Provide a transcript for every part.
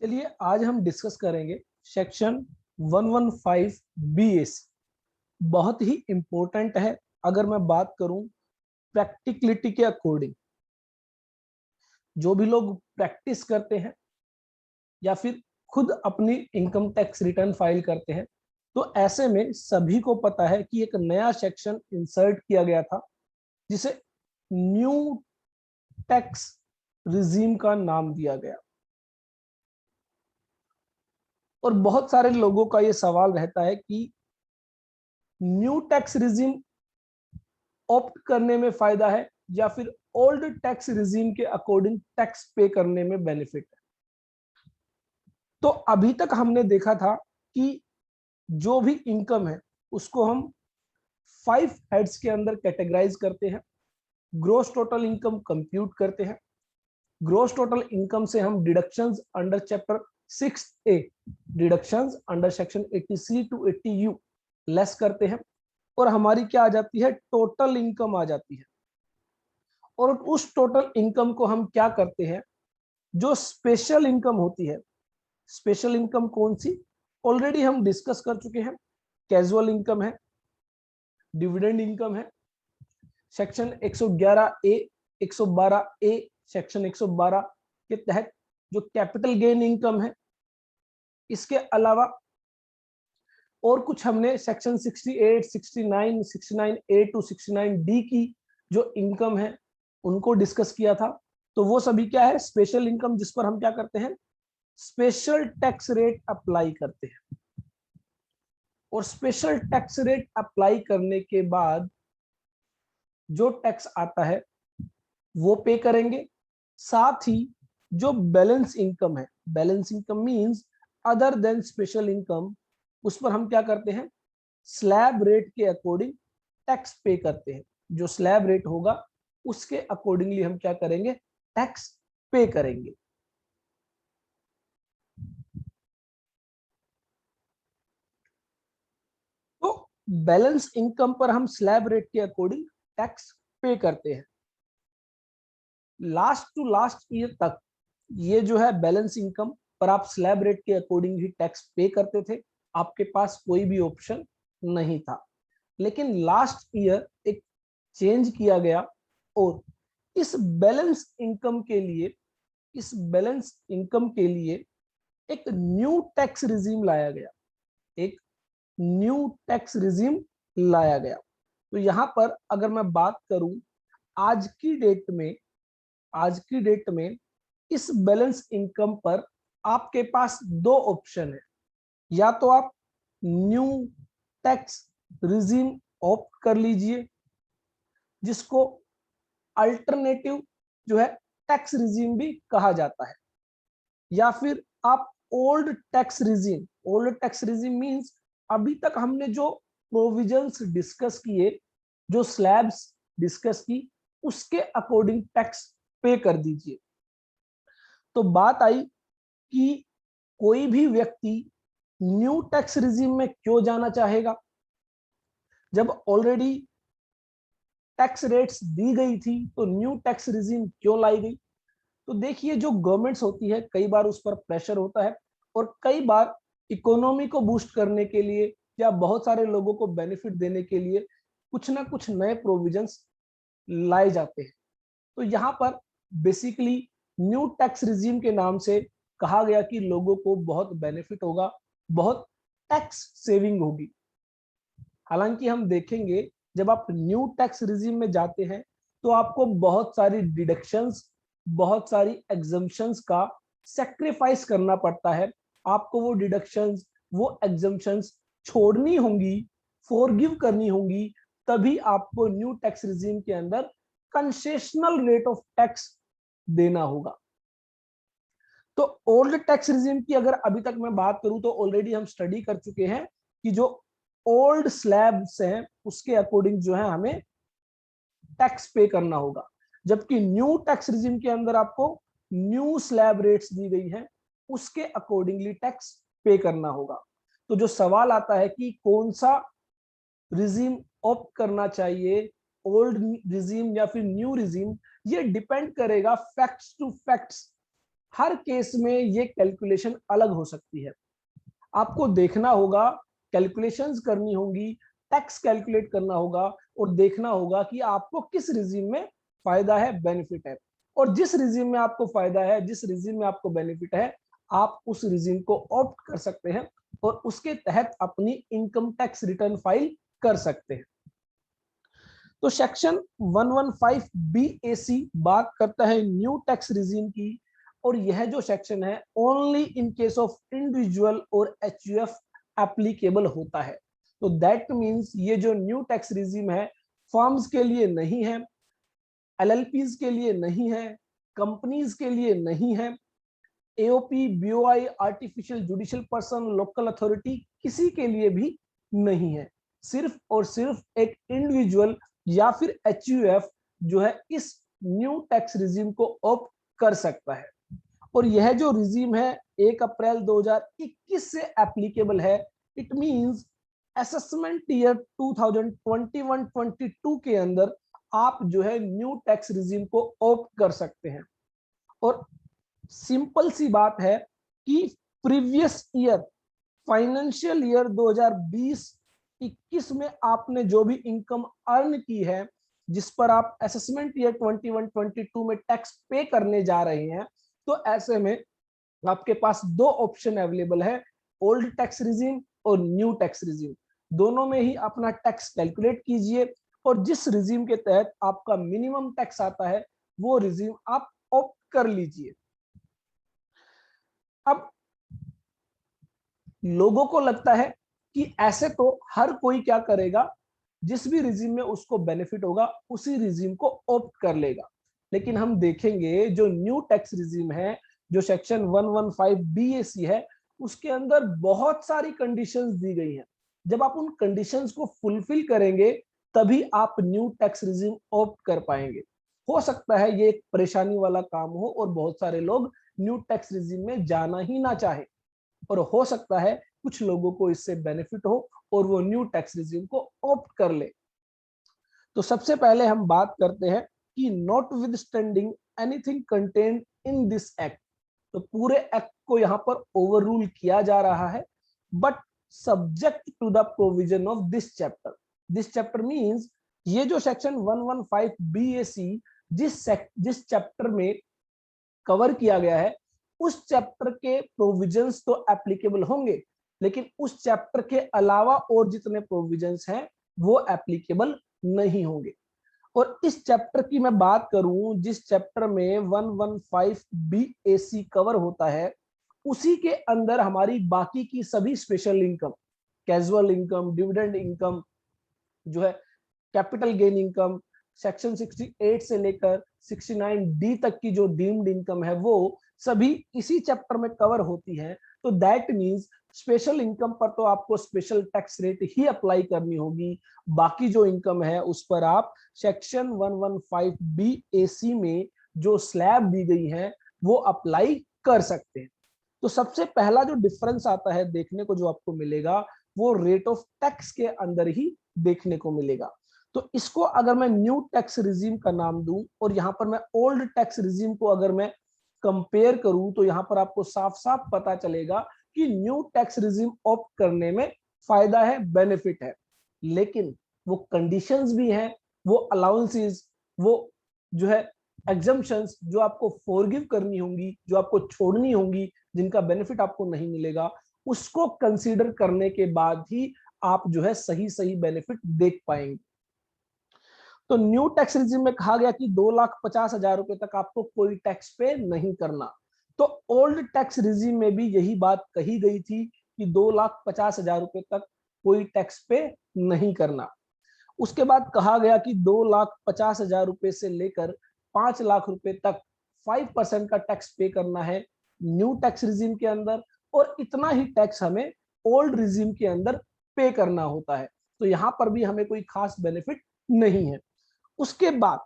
चलिए आज हम डिस्कस करेंगे सेक्शन 115 बीएस। बहुत ही इंपॉर्टेंट है। अगर मैं बात करूं प्रैक्टिकलिटी के अकॉर्डिंग, जो भी लोग प्रैक्टिस करते हैं या फिर खुद अपनी इनकम टैक्स रिटर्न फाइल करते हैं, तो ऐसे में सभी को पता है कि एक नया सेक्शन इंसर्ट किया गया था जिसे न्यू टैक्स रिजीम का नाम दिया गया। और बहुत सारे लोगों का ये सवाल रहता है कि न्यू टैक्स रिजीम ऑप्ट करने में फायदा है या फिर ओल्ड टैक्स रिजीम के अकॉर्डिंग टैक्स पे करने में बेनिफिट है। तो अभी तक हमने देखा था कि जो भी इनकम है उसको हम 5 हेड्स के अंदर कैटेगराइज करते हैं। ग्रोस टोटल इनकम कंप्यूट करते हैं। ग्रोस टोटल इनकम से हम deductions under chapter 6A, deductions under section 80C to 80U less करते हैं और हमारी क्या आ जाती है, टोटल इनकम आ जाती है। और उस टोटल इनकम को हम क्या करते हैं, जो स्पेशल इनकम होती है, स्पेशल इनकम कौन सी, ऑलरेडी हम डिस्कस कर चुके हैं। कैजुअल इनकम है, डिविडेंड इनकम है, सेक्शन 111A 112A सेक्शन 112 के तहत जो कैपिटल गेन इनकम है। इसके अलावा और कुछ हमने सेक्शन 68, 69, 69A टू 69D की जो इनकम है उनको डिस्कस किया था। तो वो सभी क्या है, स्पेशल इनकम, जिस पर हम क्या करते हैं, स्पेशल टैक्स रेट अप्लाई करते हैं। और स्पेशल टैक्स रेट अप्लाई करने के बाद जो टैक्स आता है वो पे करेंगे। साथ ही जो बैलेंस इनकम है, balance income means other than special income, उस पर हम क्या करते हैं, स्लैब रेट के अकॉर्डिंग टैक्स पे करते हैं। जो स्लैब रेट होगा उसके अकॉर्डिंगली हम क्या करेंगे, टैक्स पे करेंगे। तो बैलेंस इनकम पर हम स्लैब रेट के अकॉर्डिंग टैक्स पे करते हैं। लास्ट टू लास्ट ईयर तक ये जो है बैलेंस इनकम पर आप स्लैब रेट के अकॉर्डिंग ही टैक्स पे करते थे, आपके पास कोई भी ऑप्शन नहीं था। लेकिन लास्ट ईयर एक चेंज किया गया और इस बैलेंस इनकम के लिए, इस बैलेंस इनकम के लिए एक न्यू टैक्स रिजीम लाया गया, एक न्यू टैक्स रिजीम लाया गया। तो यहां पर अगर मैं बात करूं, आज की डेट में, आज की डेट में इस बैलेंस इनकम पर आपके पास दो ऑप्शन है। या तो आप न्यू टैक्स रिजीम ऑप्ट कर लीजिए, जिसको अल्टरनेटिव जो है टैक्स रिजीम भी कहा जाता है, या फिर आप old tax regime, old tax regime means अभी तक हमने जो प्रोविजंस डिस्कस किए, जो स्लैब्स डिस्कस की, उसके अकॉर्डिंग टैक्स पे कर दीजिए। तो बात आई कि कोई भी व्यक्ति न्यू टैक्स रिजीम में क्यों जाना चाहेगा, जब ऑलरेडी टैक्स रेट्स दी गई थी तो न्यू टैक्स रिजीम क्यों लाई गई। तो देखिए, जो गवर्नमेंट्स होती है कई बार उस पर प्रेशर होता है और कई बार इकोनॉमी को बूस्ट करने के लिए या बहुत सारे लोगों को बेनिफिट देने के लिए कुछ ना कुछ नए प्रोविजंस लाए जाते हैं। तो यहाँ पर बेसिकली न्यू टैक्स रिजीम के नाम से कहा गया कि लोगों को बहुत बेनिफिट होगा, बहुत टैक्स सेविंग होगी। हालांकि हम देखेंगे जब आप न्यू टैक्स रिजीम में जाते हैं तो आपको बहुत सारी डिडक्शंस, बहुत सारी एग्जम्पशंस का सेक्रीफाइस करना पड़ता है। आपको वो डिडक्शंस, वो एग्जम्पशंस छोड़नी होंगी, फॉरगिव करनी होंगी, तभी आपको न्यू टैक्स रिजीम के अंदर कंसेशनल रेट ऑफ टैक्स देना होगा। तो ओल्ड टैक्स रिजीम की अगर अभी तक मैं बात करूं तो ऑलरेडी हम स्टडी कर चुके हैं कि जो ओल्ड स्लैब्स हैं उसके अकॉर्डिंग जो है हमें टैक्स पे करना होगा, जबकि न्यू टैक्स रिजीम के अंदर आपको न्यू स्लैब रेट्स दी गई है, उसके अकॉर्डिंगली टैक्स पे करना होगा। तो जो सवाल आता है कि कौन सा रिजीम ऑप्ट करना चाहिए, ओल्ड रिजीम या फिर न्यू रिजीम, ये डिपेंड करेगा फैक्ट्स टू फैक्ट्स हर केस में ये कैलकुलेशन अलग हो सकती है। आपको देखना होगा, कैलकुलेशंस करनी होगी, टैक्स कैलकुलेट करना होगा और देखना होगा कि आपको किस रिजीम में फायदा है, बेनिफिट है। और जिस रिजीम में आपको फायदा है, जिस रिजीम में आपको बेनिफिट है, आप उस रिजीम को ऑप्ट कर सकते हैं और उसके तहत अपनी इनकम टैक्स रिटर्न फाइल कर सकते हैं। तो सेक्शन 115 BAC बात करता है न्यू टैक्स रिजीम की, और यह जो सेक्शन है only in case of individual और HUF एप्लीकेबल होता है। तो दैट मींस ये जो न्यू टैक्स रिजीम है फर्म्स के लिए नहीं है, LLPs के लिए नहीं है, कंपनीज के लिए नहीं है, AOP, BOI, artificial judicial person, local authority, किसी के लिए भी नहीं है। सिर्फ और सिर्फ एक इंडिविजुअल या फिर HUF जो है इस न्यू टैक्स रिजीम को ऑप्ट कर सकता है। और यह जो रिजीम है 1 अप्रैल 2021 से एप्लीकेबल है। इट मींस असेसमेंट ईयर 2021-22 के अंदर आप जो है न्यू टैक्स रिजीम को ऑप्ट कर सकते हैं। और सिंपल सी बात है कि प्रीवियस ईयर, फाइनेंशियल ईयर 2020-21 में आपने जो भी इनकम अर्न की है, जिस पर आप असेसमेंट ईयर 21-22 में टैक्स पे करने जा रहे हैं, तो ऐसे में आपके पास दो ऑप्शन अवेलेबल है, ओल्ड टैक्स रिजीम और न्यू टैक्स रिजीम। दोनों में ही अपना टैक्स कैलकुलेट कीजिए और जिस रिजीम के तहत आपका मिनिमम टैक्स आता है वो रिजीम आप ऑप्ट कर लीजिए। अब लोगों को लगता है कि ऐसे तो हर कोई क्या करेगा, जिस भी रिजीम में उसको बेनिफिट होगा उसी रिजीम को ऑप्ट कर लेगा। लेकिन हम देखेंगे जो न्यू टैक्स रिजीम है, जो सेक्शन 115 BAC है, उसके अंदर बहुत सारी कंडीशंस दी गई हैं। जब आप उन कंडीशंस को फुलफिल करेंगे तभी आप न्यू टैक्स रिजीम ऑप्ट कर पाएंगे। हो सकता है ये एक परेशानी वाला काम हो और बहुत सारे लोग न्यू टैक्स रिजीम में जाना ही ना चाहे, और हो सकता है कुछ लोगों को इससे बेनिफिट हो और वो न्यू टैक्स रिजीम को ऑप्ट कर ले। तो सबसे पहले हम बात करते हैं कि not with standing anything contained in this act. तो पूरे एक्ट को यहां पर ओवर रूल किया जा रहा है, but subject to the provision of this chapter. This chapter means ये जो सेक्शन 115 BAC जिस चैप्टर में कवर किया गया है, उस चैप्टर के प्रोविजंस तो एप्लीकेबल होंगे, लेकिन उस चैप्टर के अलावा और जितने प्रोविजंस हैं वो एप्लीकेबल नहीं होंगे। और इस चैप्टर की मैं बात करूं, जिस चैप्टर में 115 BAC कवर होता है, उसी के अंदर हमारी बाकी की सभी special income, casual income, dividend income, जो है कैपिटल गेन इनकम, सेक्शन 68 से लेकर 69D तक की जो डीम्ड इनकम है वो सभी इसी चैप्टर में कवर होती है। तो दैट मींस स्पेशल इनकम पर तो आपको स्पेशल टैक्स रेट ही अप्लाई करनी होगी, बाकी जो इनकम है उस पर आप सेक्शन 115 BAC में जो स्लैब दी गई है वो अप्लाई कर सकते हैं। तो सबसे पहला जो डिफरेंस आता है देखने को, जो आपको मिलेगा, वो रेट ऑफ टैक्स के अंदर ही देखने को मिलेगा। तो इसको अगर मैं न्यू टैक्स रिजीम का नाम दूं और यहां पर मैं ओल्ड टैक्स रिजीम को अगर मैं कंपेयर करूं, तो यहां पर आपको साफ साफ पता चलेगा कि न्यू टैक्स रिजीम ऑप्ट करने में फायदा है, बेनिफिट है। लेकिन वो कंडीशंस भी हैं, वो अलाउंसेस, वो जो है एग्जम्पशंस जो आपको फॉरगिव करनी होंगी, जो आपको छोड़नी होंगी, जिनका बेनिफिट आपको नहीं मिलेगा, उसको कंसीडर करने के बाद ही आप जो है सही सही बेनिफिट देख पाएंगे। तो न्यू टैक्स रिजीम में कहा गया कि 2,50,000 रुपए तक आपको कोई टैक्स पे नहीं करना। तो ओल्ड टैक्स रिजीम में भी यही बात कही गई थी कि 2,50,000 रुपए तक कोई टैक्स पे नहीं करना। उसके बाद कहा गया कि 2,50,000 रुपए से लेकर 5 लाख रुपए तक 5% का टैक्स पे करना है न्यू टैक्स रिजीम के अंदर, और इतना ही टैक्स हमें ओल्ड रिजीम के अंदर पे करना होता है। तो यहां पर भी हमें कोई खास बेनिफिट नहीं है। उसके बाद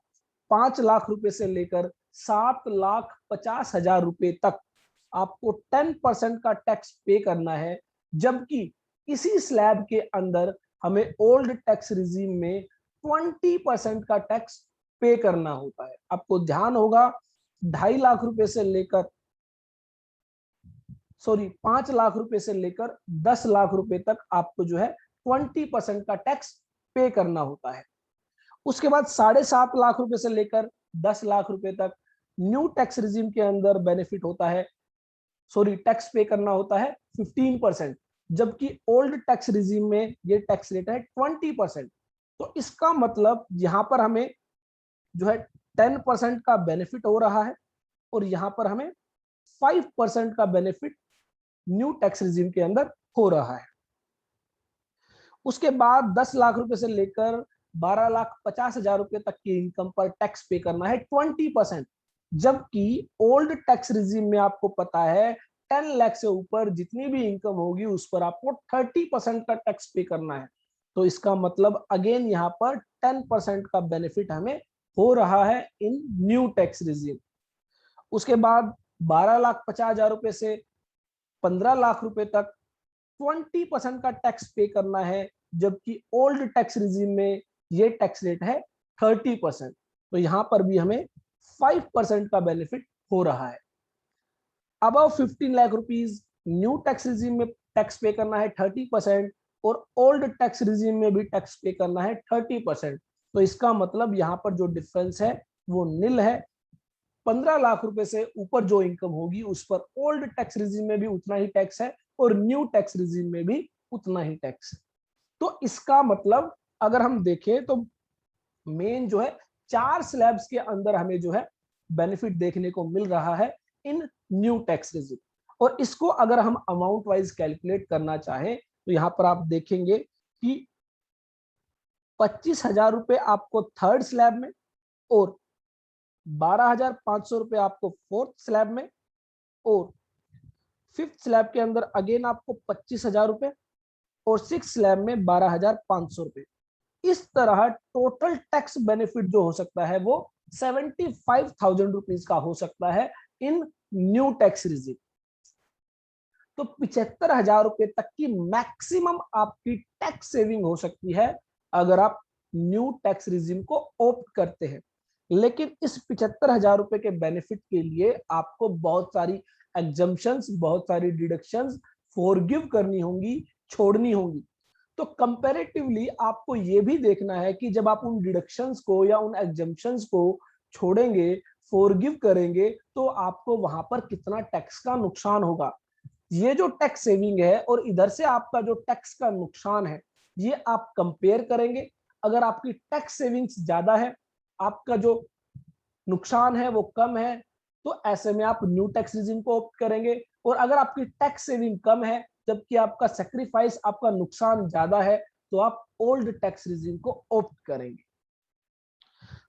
5 लाख रुपए से लेकर 7,50,000 रुपए तक आपको 10% का टैक्स पे करना है, जबकि इसी स्लैब के अंदर हमें ओल्ड टैक्स रिजीम में 20% का टैक्स पे करना होता है। आपको ध्यान होगा 2.5 लाख रुपए से लेकर सॉरी 5 लाख रुपए से लेकर 10 लाख रुपए तक आपको जो है 20% का टैक्स पे करना होता है। उसके बाद 7.5 लाख रुपए से लेकर 10 लाख रुपए तक न्यू टैक्स रिजीम के अंदर बेनिफिट होता है, सॉरी टैक्स पे करना होता है 15%, जबकि ओल्ड टैक्स रिजीम में ये टैक्स रेट है 20%। तो इसका मतलब यहां पर हमें जो है 10% का बेनिफिट हो रहा है और यहां पर हमें 5% का बेनिफिट न्यू टैक्स रिजीम के अंदर हो रहा है। उसके बाद 10 लाख रुपए से लेकर 12,50,000 रुपए तक की इनकम पर टैक्स पे करना है 20%, जबकि ओल्ड टैक्स रिजीम में आपको पता है 10 लाख से ऊपर जितनी भी इनकम होगी उस पर आपको 30% का टैक्स पे करना है। तो इसका मतलब अगेन यहाँ पर 10% का बेनिफिट हमें हो रहा है इन न्यू टैक्स रिजीम। उसके बाद 12,50,000 रुपए से 15 लाख रुपए तक 20% का टैक्स पे करना है, जबकि ओल्ड टैक्स रिजीम में ये टैक्स रेट है 30%। तो यहां पर भी हमें 5% का बेनिफिट हो रहा है। Above 15 lakh rupees new tax regime में टैक्स पे करना है 30% और ओल्ड टैक्स रिजीम में भी टैक्स पे करना है 30%। तो इसका मतलब यहाँ पर जो डिफरेंस है वो निल है। 15 लाख रुपए से ऊपर जो इनकम होगी उस पर ओल्ड टैक्स रिजीम में भी उतना ही टैक्स है और न्यू टैक्स रिजीम में भी उतना ही टैक्स है। तो इसका मतलब अगर हम देखें तो मेन जो है 4 स्लैब्स के अंदर हमें जो है बेनिफिट देखने को मिल रहा है इन न्यू टैक्स रिजीम। और इसको अगर हम अमाउंट वाइज कैलकुलेट करना चाहें तो यहां पर आप देखेंगे कि 25,000 रुपए आपको थर्ड स्लैब में और 12,500 रुपए आपको फोर्थ स्लैब में और फिफ्थ स्लैब के अंदर अगेन आपको 25,000 रुपए और सिक्स स्लैब में 12,500 रुपए। इस तरह टोटल टैक्स बेनिफिट जो हो सकता है वो 75,000 रुपीज का हो सकता है इन न्यू टैक्स रिजीम। तो 75,000 रुपए तक की मैक्सिमम आपकी टैक्स सेविंग हो सकती है अगर आप न्यू टैक्स रिजीम को ऑप्ट करते हैं। लेकिन इस 75,000 रुपए के बेनिफिट के लिए आपको बहुत सारी एग्जम्पशंस, बहुत सारी डिडक्शंस फॉरगिव करनी होंगी, छोड़नी होंगी। तो कंपैरेटिवली आपको ये भी देखना है कि जब आप उन डिडक्शंस को या उन एग्जम्पशंस को छोड़ेंगे, फॉरगिव करेंगे, तो आपको वहां पर कितना टैक्स का नुकसान होगा। ये जो टैक्स सेविंग है और इधर से आपका जो टैक्स का नुकसान है, ये आप कंपेयर करेंगे। अगर आपकी टैक्स सेविंग्स ज्यादा है, आपका जो नुकसान है वो कम है, तो ऐसे में आप न्यू टैक्स रिजीम को ऑप्ट करेंगे। और अगर आपकी टैक्स सेविंग कम है जबकि आपका सेक्रीफाइस, आपका नुकसान ज्यादा है, तो आप ओल्ड टैक्स रिजीम को ऑप्ट करेंगे।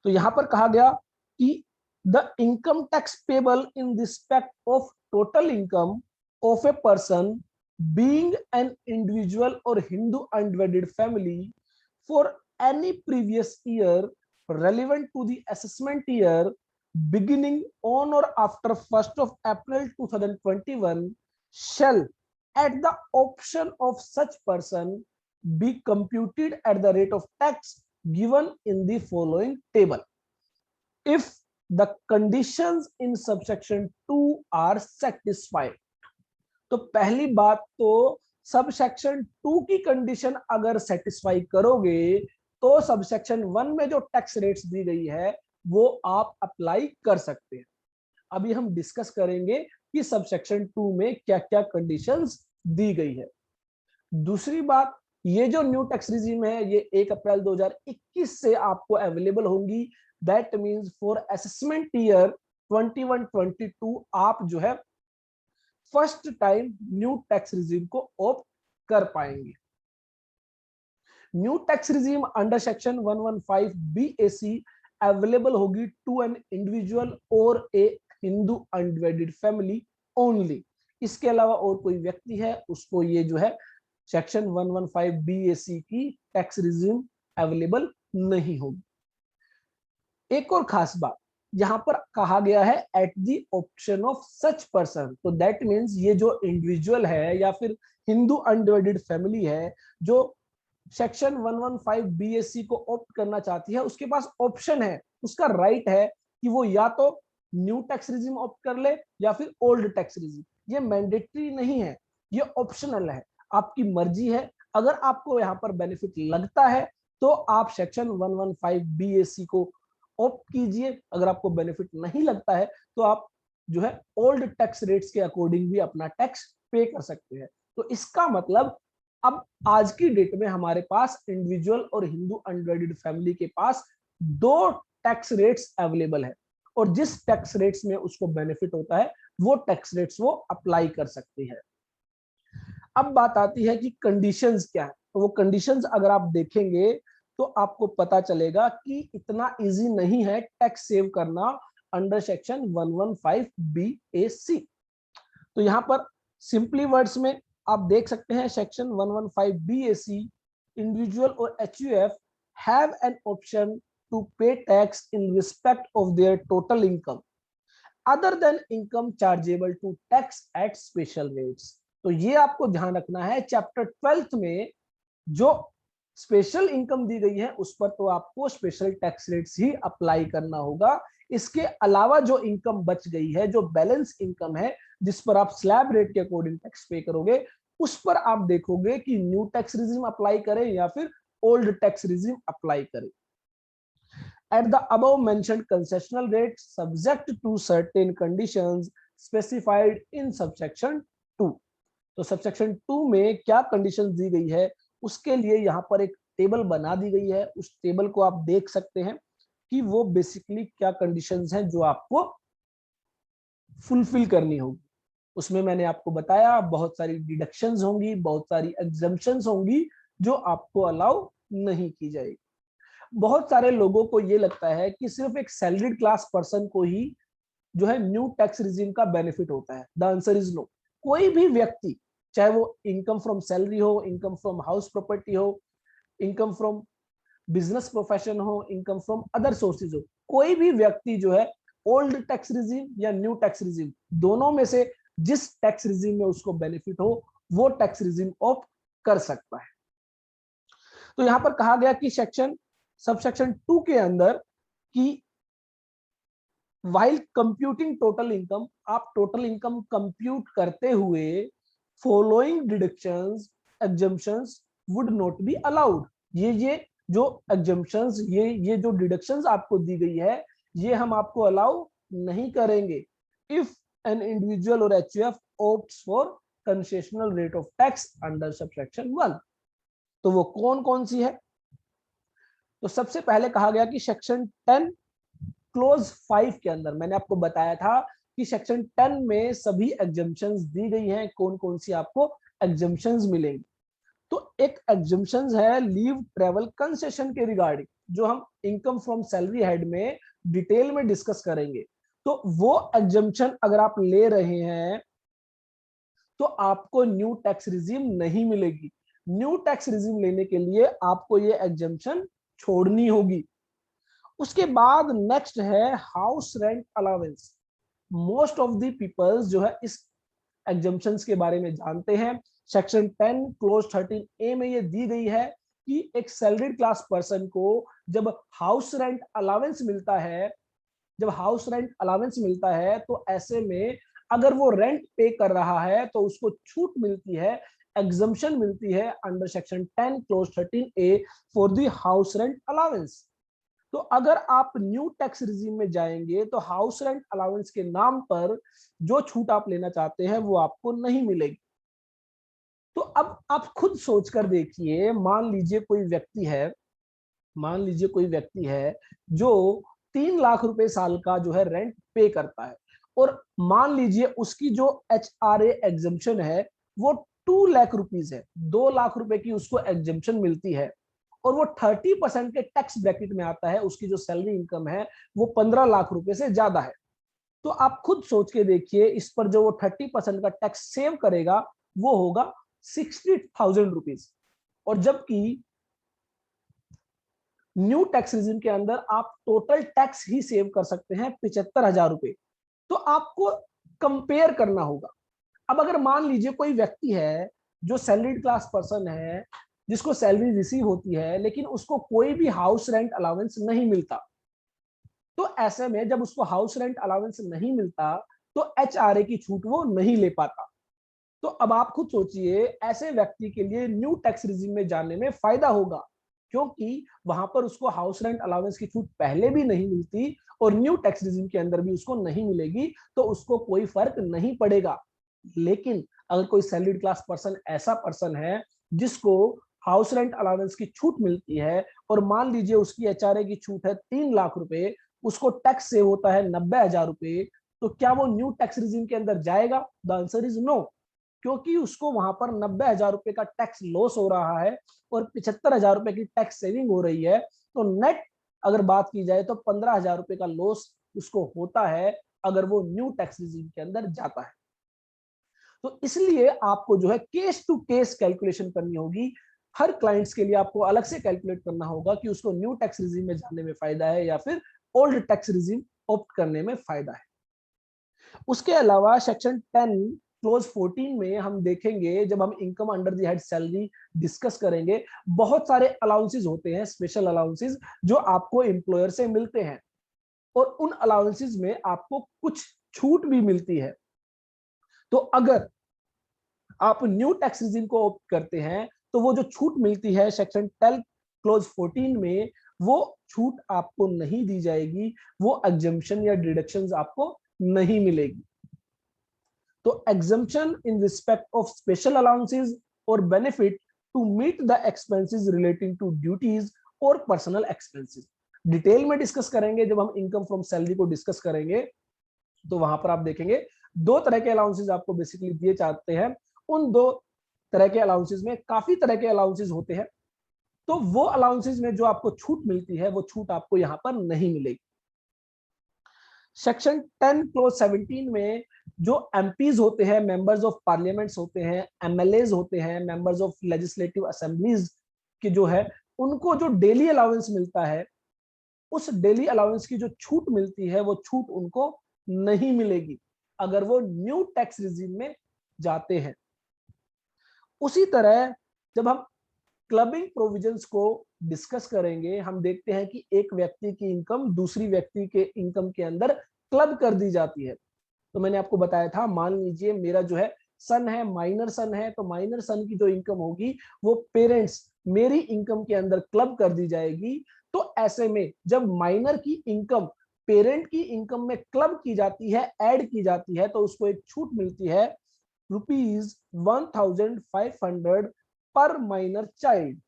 तो यहां पर कहा गया कि the income tax payable in respect of total income of a person being an individual or Hindu unwedded family for any previous year relevant to the assessment year beginning on or after 1st of April 2021 shall at the option of such person be computed at the rate of tax given in the following table if the conditions in subsection 2 are satisfied। तो पहली बात तो sub section 2 की condition अगर satisfy करोगे तो sub section 1 में जो टैक्स रेट्स दी गई है वो आप अप्लाई कर सकते हैं। अभी हम डिस्कस करेंगे कि सब सेक्शन 2 में क्या क्या कंडीशंस दी गई है। दूसरी बात, ये जो न्यू टैक्स रिजीम है ये 1 अप्रैल 2021 से आपको अवेलेबल होंगी। That means for assessment year 21-22 आप जो है first time new tax regime को ऑप्ट कर पाएंगे। New tax regime under section 115 BAC available होगी टू एन इंडिविजुअल और ए हिंदू अनवेडेड फैमिली ओनली। इसके अलावा और कोई व्यक्ति है उसको ये जो है सेक्शन 115 BAC की टैक्स रिजीम अवेलेबल नहीं होगी। एक और खास बात, यहां पर कहा गया है at the option of such person. तो दैट मींस ये जो इंडिविजुअल है या फिर हिंदू अनडिवाइडेड फैमिली है जो सेक्शन 115 BAC को ऑप्ट करना चाहती है, उसके पास ऑप्शन है, उसका राइट है कि वो या तो न्यू टैक्स रिजिम ऑप्ट कर ले या फिर ओल्ड टैक्स रिजिम। ये मैंडेटरी नहीं है, ये ऑप्शनल है, आपकी मर्जी है। अगर आपको यहाँ पर बेनिफिट लगता है तो आप सेक्शन 115 BAC को ऑप्ट कीजिए, अगर आपको बेनिफिट नहीं लगता है तो आप जो है ओल्ड टैक्स रेट्स के अकॉर्डिंग भी अपना टैक्स पे कर सकते हैं। तो इसका मतलब अब आज की डेट में हमारे पास इंडिविजुअल और हिंदू अनडिवाइडेड फैमिली के पास दो टैक्स रेट्स अवेलेबल है, और जिस टैक्स रेट्स में उसको बेनिफिट होता है वो टैक्स रेट्स वो अप्लाई कर सकती है। अब बात आती है कि कंडीशंस क्या है। तो वो कंडीशंस अगर आप देखेंगे तो आपको पता चलेगा कि इतना इजी नहीं है टैक्स सेव करना अंडर सेक्शन 115 BAC। तो यहां पर सिंपली वर्ड्स में आप देख सकते हैं सेक्शन 115 BAC, इंडिविजुअल और HUF have an option to pay tax in respect of their total income other than income chargeable to tax at special rates. तो ये आपको ध्यान रखना है, चैप्टर 12 में जो स्पेशल इनकम दी गई है उस पर तो आपको स्पेशल टैक्स रेट्स ही अप्लाई करना होगा। इसके अलावा जो इनकम बच गई है, जो बैलेंस इनकम है जिस पर आप स्लैब रेट के अकॉर्डिंग टैक्स पे करोगे, उस पर आप देखोगे कि न्यू टैक्स रिजिम अप्लाई करें या फिर ओल्ड टैक्स रिजिम अप्लाई करें। At the above mentioned concessional rate subject to certain conditions specified in subsection 2। तो सबसेक्शन 2 में क्या कंडीशन दी गई है उसके लिए यहाँ पर एक टेबल बना दी गई है। उस टेबल को आप देख सकते हैं कि वो बेसिकली क्या कंडीशंस हैं जो आपको फुलफिल करनी होगी। उसमें मैंने आपको बताया बहुत सारी डिडक्शंस होंगी, बहुत सारी एग्जम्पशंस होंगी जो आपको अलाउ नहीं की जाएगी। बहुत सारे लोगों को ये लगता है कि सिर्फ एक सैलरीड क्लास पर्सन को ही जो है न्यू टैक्स रिजिम का बेनिफिट होता है। The answer is no. कोई भी व्यक्ति, चाहे वो इनकम फ्रॉम सैलरी हो, इनकम फ्रॉम हाउस प्रॉपर्टी हो, इनकम फ्रॉम बिजनेस प्रोफेशन हो, इनकम फ्रॉम अदर सोर्सेज हो, कोई भी व्यक्ति जो है ओल्ड टैक्स रिजिम या न्यू टैक्स रिजिम दोनों में से जिस टैक्स रिजिम में उसको बेनिफिट हो वो टैक्स रिजिम ऑप्ट कर सकता है। तो यहां पर कहा गया कि सबसेक्शन 2 के अंदर कि वाइल कंप्यूटिंग टोटल इनकम, आप टोटल इनकम कंप्यूट करते हुए following deductions exemptions would not be allowed. ये जो एग्जम्पशंस, ये जो डिडक्शंस आपको दी गई है ये हम आपको अलाउ नहीं करेंगे इफ एन इंडिविजुअल और HUF opts for concessional rate of tax under subsection 1। तो वो कौन कौन सी है? तो सबसे पहले कहा गया कि सेक्शन 10 क्लोज 5 के अंदर मैंने आपको बताया था कि सेक्शन 10 में सभी एग्जम्पशंस दी गई हैं, कौन कौन सी आपको एग्जम्पशंस मिलेंगी। तो एक एग्जम्पशंस है लीव ट्रेवल कंसेशन के रिगार्डिंग, जो हम इनकम फ्रॉम सैलरी हेड में डिटेल में डिस्कस करेंगे। तो वो एग्जम्पशन अगर आप ले रहे हैं तो आपको न्यू टैक्स रिजिम नहीं मिलेगी। न्यू टैक्स रिजिम लेने के लिए आपको ये एग्जम्पशन छोड़नी होगी। उसके बाद नेक्स्ट है house rent allowance. Most of the peoples जो है इस एग्जम्पशंस के बारे में जानते हैं। सेक्शन 10 क्लोज 13A में ये दी गई है कि एक सैलरीड क्लास पर्सन को जब हाउस रेंट अलाउंस मिलता है, तो ऐसे में अगर वो रेंट पे कर रहा है तो उसको छूट मिलती है, एग्जम्पशन मिलती है under section 10 close 13A for the house rent allowance. तो अगर आप न्यू टैक्स रिजीम में जाएंगे तो हाउस रेंट अलाउंस के नाम पर जो छूट आप लेना चाहते हैं वो आपको नहीं मिलेगी। तो अब आप खुद सोचकर देखिए, मान लीजिए कोई व्यक्ति है जो 3 लाख रुपए साल का जो है रेंट पे करता है, और मान लीजिए उसकी जो HRA एग्जम्पशन है वो 2 लाख रुपीज है, 2 लाख रुपए की उसको एग्जम्पशन मिलती है, और वो 30% के टैक्स ब्रैकेट में आता है, उसकी जो सैलरी इनकम है वो 15 लाख रुपए से ज्यादा है। तो आप खुद सोच के देखिए, इस पर जो वो 30% का टैक्स सेव करेगा वो होगा 60,000 रुपीज, और जबकि न्यू टैक्स रिजिम के अंदर आप टोटल टैक्स ही सेव कर सकते हैं 75,000 रुपए। तो आपको कंपेयर करना होगा। अब अगर मान लीजिए कोई व्यक्ति है जो सैलरीड क्लास पर्सन है, जिसको सैलरी रिसीव होती है लेकिन उसको कोई भी हाउस रेंट अलाउंस नहीं मिलता, तो ऐसे में जब उसको हाउस रेंट अलाउंस नहीं मिलता तो एचआरए की छूट वो नहीं ले पाता। तो अब आप खुद सोचिए, ऐसे व्यक्ति के लिए न्यू टैक्स रिजिम में जाने में फायदा होगा, क्योंकि वहां पर उसको हाउस रेंट अलाउंस की छूट पहले भी नहीं मिलती और न्यू टैक्स रिजिम के अंदर भी उसको नहीं मिलेगी, तो उसको कोई फर्क नहीं पड़ेगा। लेकिन अगर कोई सैलरीड क्लास पर्सन ऐसा पर्सन है जिसको हाउस रेंट अलाउंस की छूट मिलती है और मान लीजिए उसकी एचआरए की छूट है 3 लाख रुपए, उसको टैक्स सेव होता है 90,000 रुपए, तो क्या वो न्यू टैक्स रिजिम के अंदर जाएगा? द आंसर इज नो, क्योंकि उसको वहां पर 90,000 रुपए का टैक्स लॉस हो रहा है और 75,000 रुपए की टैक्स सेविंग हो रही है। तो नेट अगर बात की जाए तो 15,000 रुपए का लॉस उसको होता है अगर वो न्यू टैक्स रिजिम के अंदर जाता है। तो इसलिए आपको जो है केस टू केस कैलकुलेशन करनी होगी। हर क्लाइंट्स के लिए आपको अलग से कैलकुलेट करना होगा कि उसको न्यू टैक्स रिजिम में जाने में फायदा है या फिर ओल्ड टैक्स रिजिम ऑप्ट करने में फायदा है। उसके अलावा सेक्शन 10 क्लोज 14 में हम देखेंगे, जब हम income under the head salary discuss करेंगे, बहुत सारे अलाउंसेस होते हैं, स्पेशल अलाउंसेस जो आपको एम्प्लॉयर से मिलते हैं और उन अलाउंसेस में आपको कुछ छूट भी मिलती है। तो अगर आप न्यू टैक्स रिजिम को ऑप्ट करते हैं तो वो जो छूट मिलती है सेक्शन 10 क्लोज 14 में, वो छूट आपको नहीं दी जाएगी, वो एग्जम्पशन या डिडक्शंस आपको नहीं मिलेगी। तो exemption in respect of special allowances और benefit to meet the expenses relating to duties और पर्सनल एक्सपेंसेस डिटेल में डिस्कस करेंगे। जब हम इनकम फ्रॉम सैलरी को डिस्कस करेंगे तो वहां पर आप देखेंगे दो तरह के अलाउंसेस आपको बेसिकली दिए जाते हैं। उन दो तरह के अलाउंसेस में काफी तरह के अलाउंसेस होते हैं, तो वो अलाउंसेस में जो आपको छूट मिलती है वो छूट आपको यहां पर नहीं मिलेगी। सेक्शन 10 क्लोज 17 में जो एमपीज होते हैं, मेंबर्स ऑफ पार्लियामेंट्स होते हैं, एमएलएज होते हैं, मेंबर्स ऑफ लेजिस्लेटिव असेंबलीज के जो है उनको जो डेली अलाउंस मिलता है, उस डेली अलाउंस की जो छूट मिलती है वो छूट उनको नहीं मिलेगी अगर वो न्यू टैक्स रिजीम में जाते हैं। उसी तरह जब हम क्लबिंग प्रोविजंस को डिस्कस करेंगे, हम देखते हैं कि एक व्यक्ति की इनकम दूसरी व्यक्ति के इनकम के अंदर क्लब कर दी जाती है। तो मैंने आपको बताया था, मान लीजिए मेरा जो है सन है, माइनर सन है, तो माइनर सन की जो इनकम होगी वो पेरेंट्स मेरी इनकम के अंदर क्लब कर दी जाएगी। तो ऐसे में जब माइनर की इनकम पेरेंट की इनकम में क्लब की जाती है, ऐड की जाती है, तो उसको एक छूट मिलती है ₹1,500 पर माइनर चाइल्ड।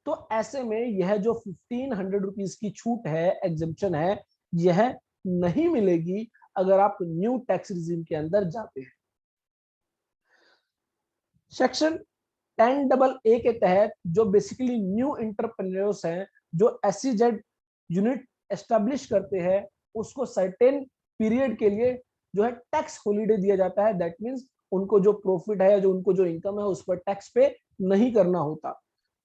तो ऐसे में यह जो 1,500 रुपीज की छूट है, एग्जेम्पशन है, यह नहीं मिलेगी अगर आप न्यू टैक्स रिजीम के अंदर जाते हैं। सेक्शन 10AA के तहत जो बेसिकली न्यू इंटरप्रेन्योर्स हैं, जो एसईजेड यूनिट एस्टेब्लिश करते हैं, उसको सर्टेन पीरियड के लिए जो है टैक्स हॉलीडे दिया जाता है। दैट मींस उनको जो प्रॉफिट है, जो उनको जो इनकम है, उस पर टैक्स पे नहीं करना होता।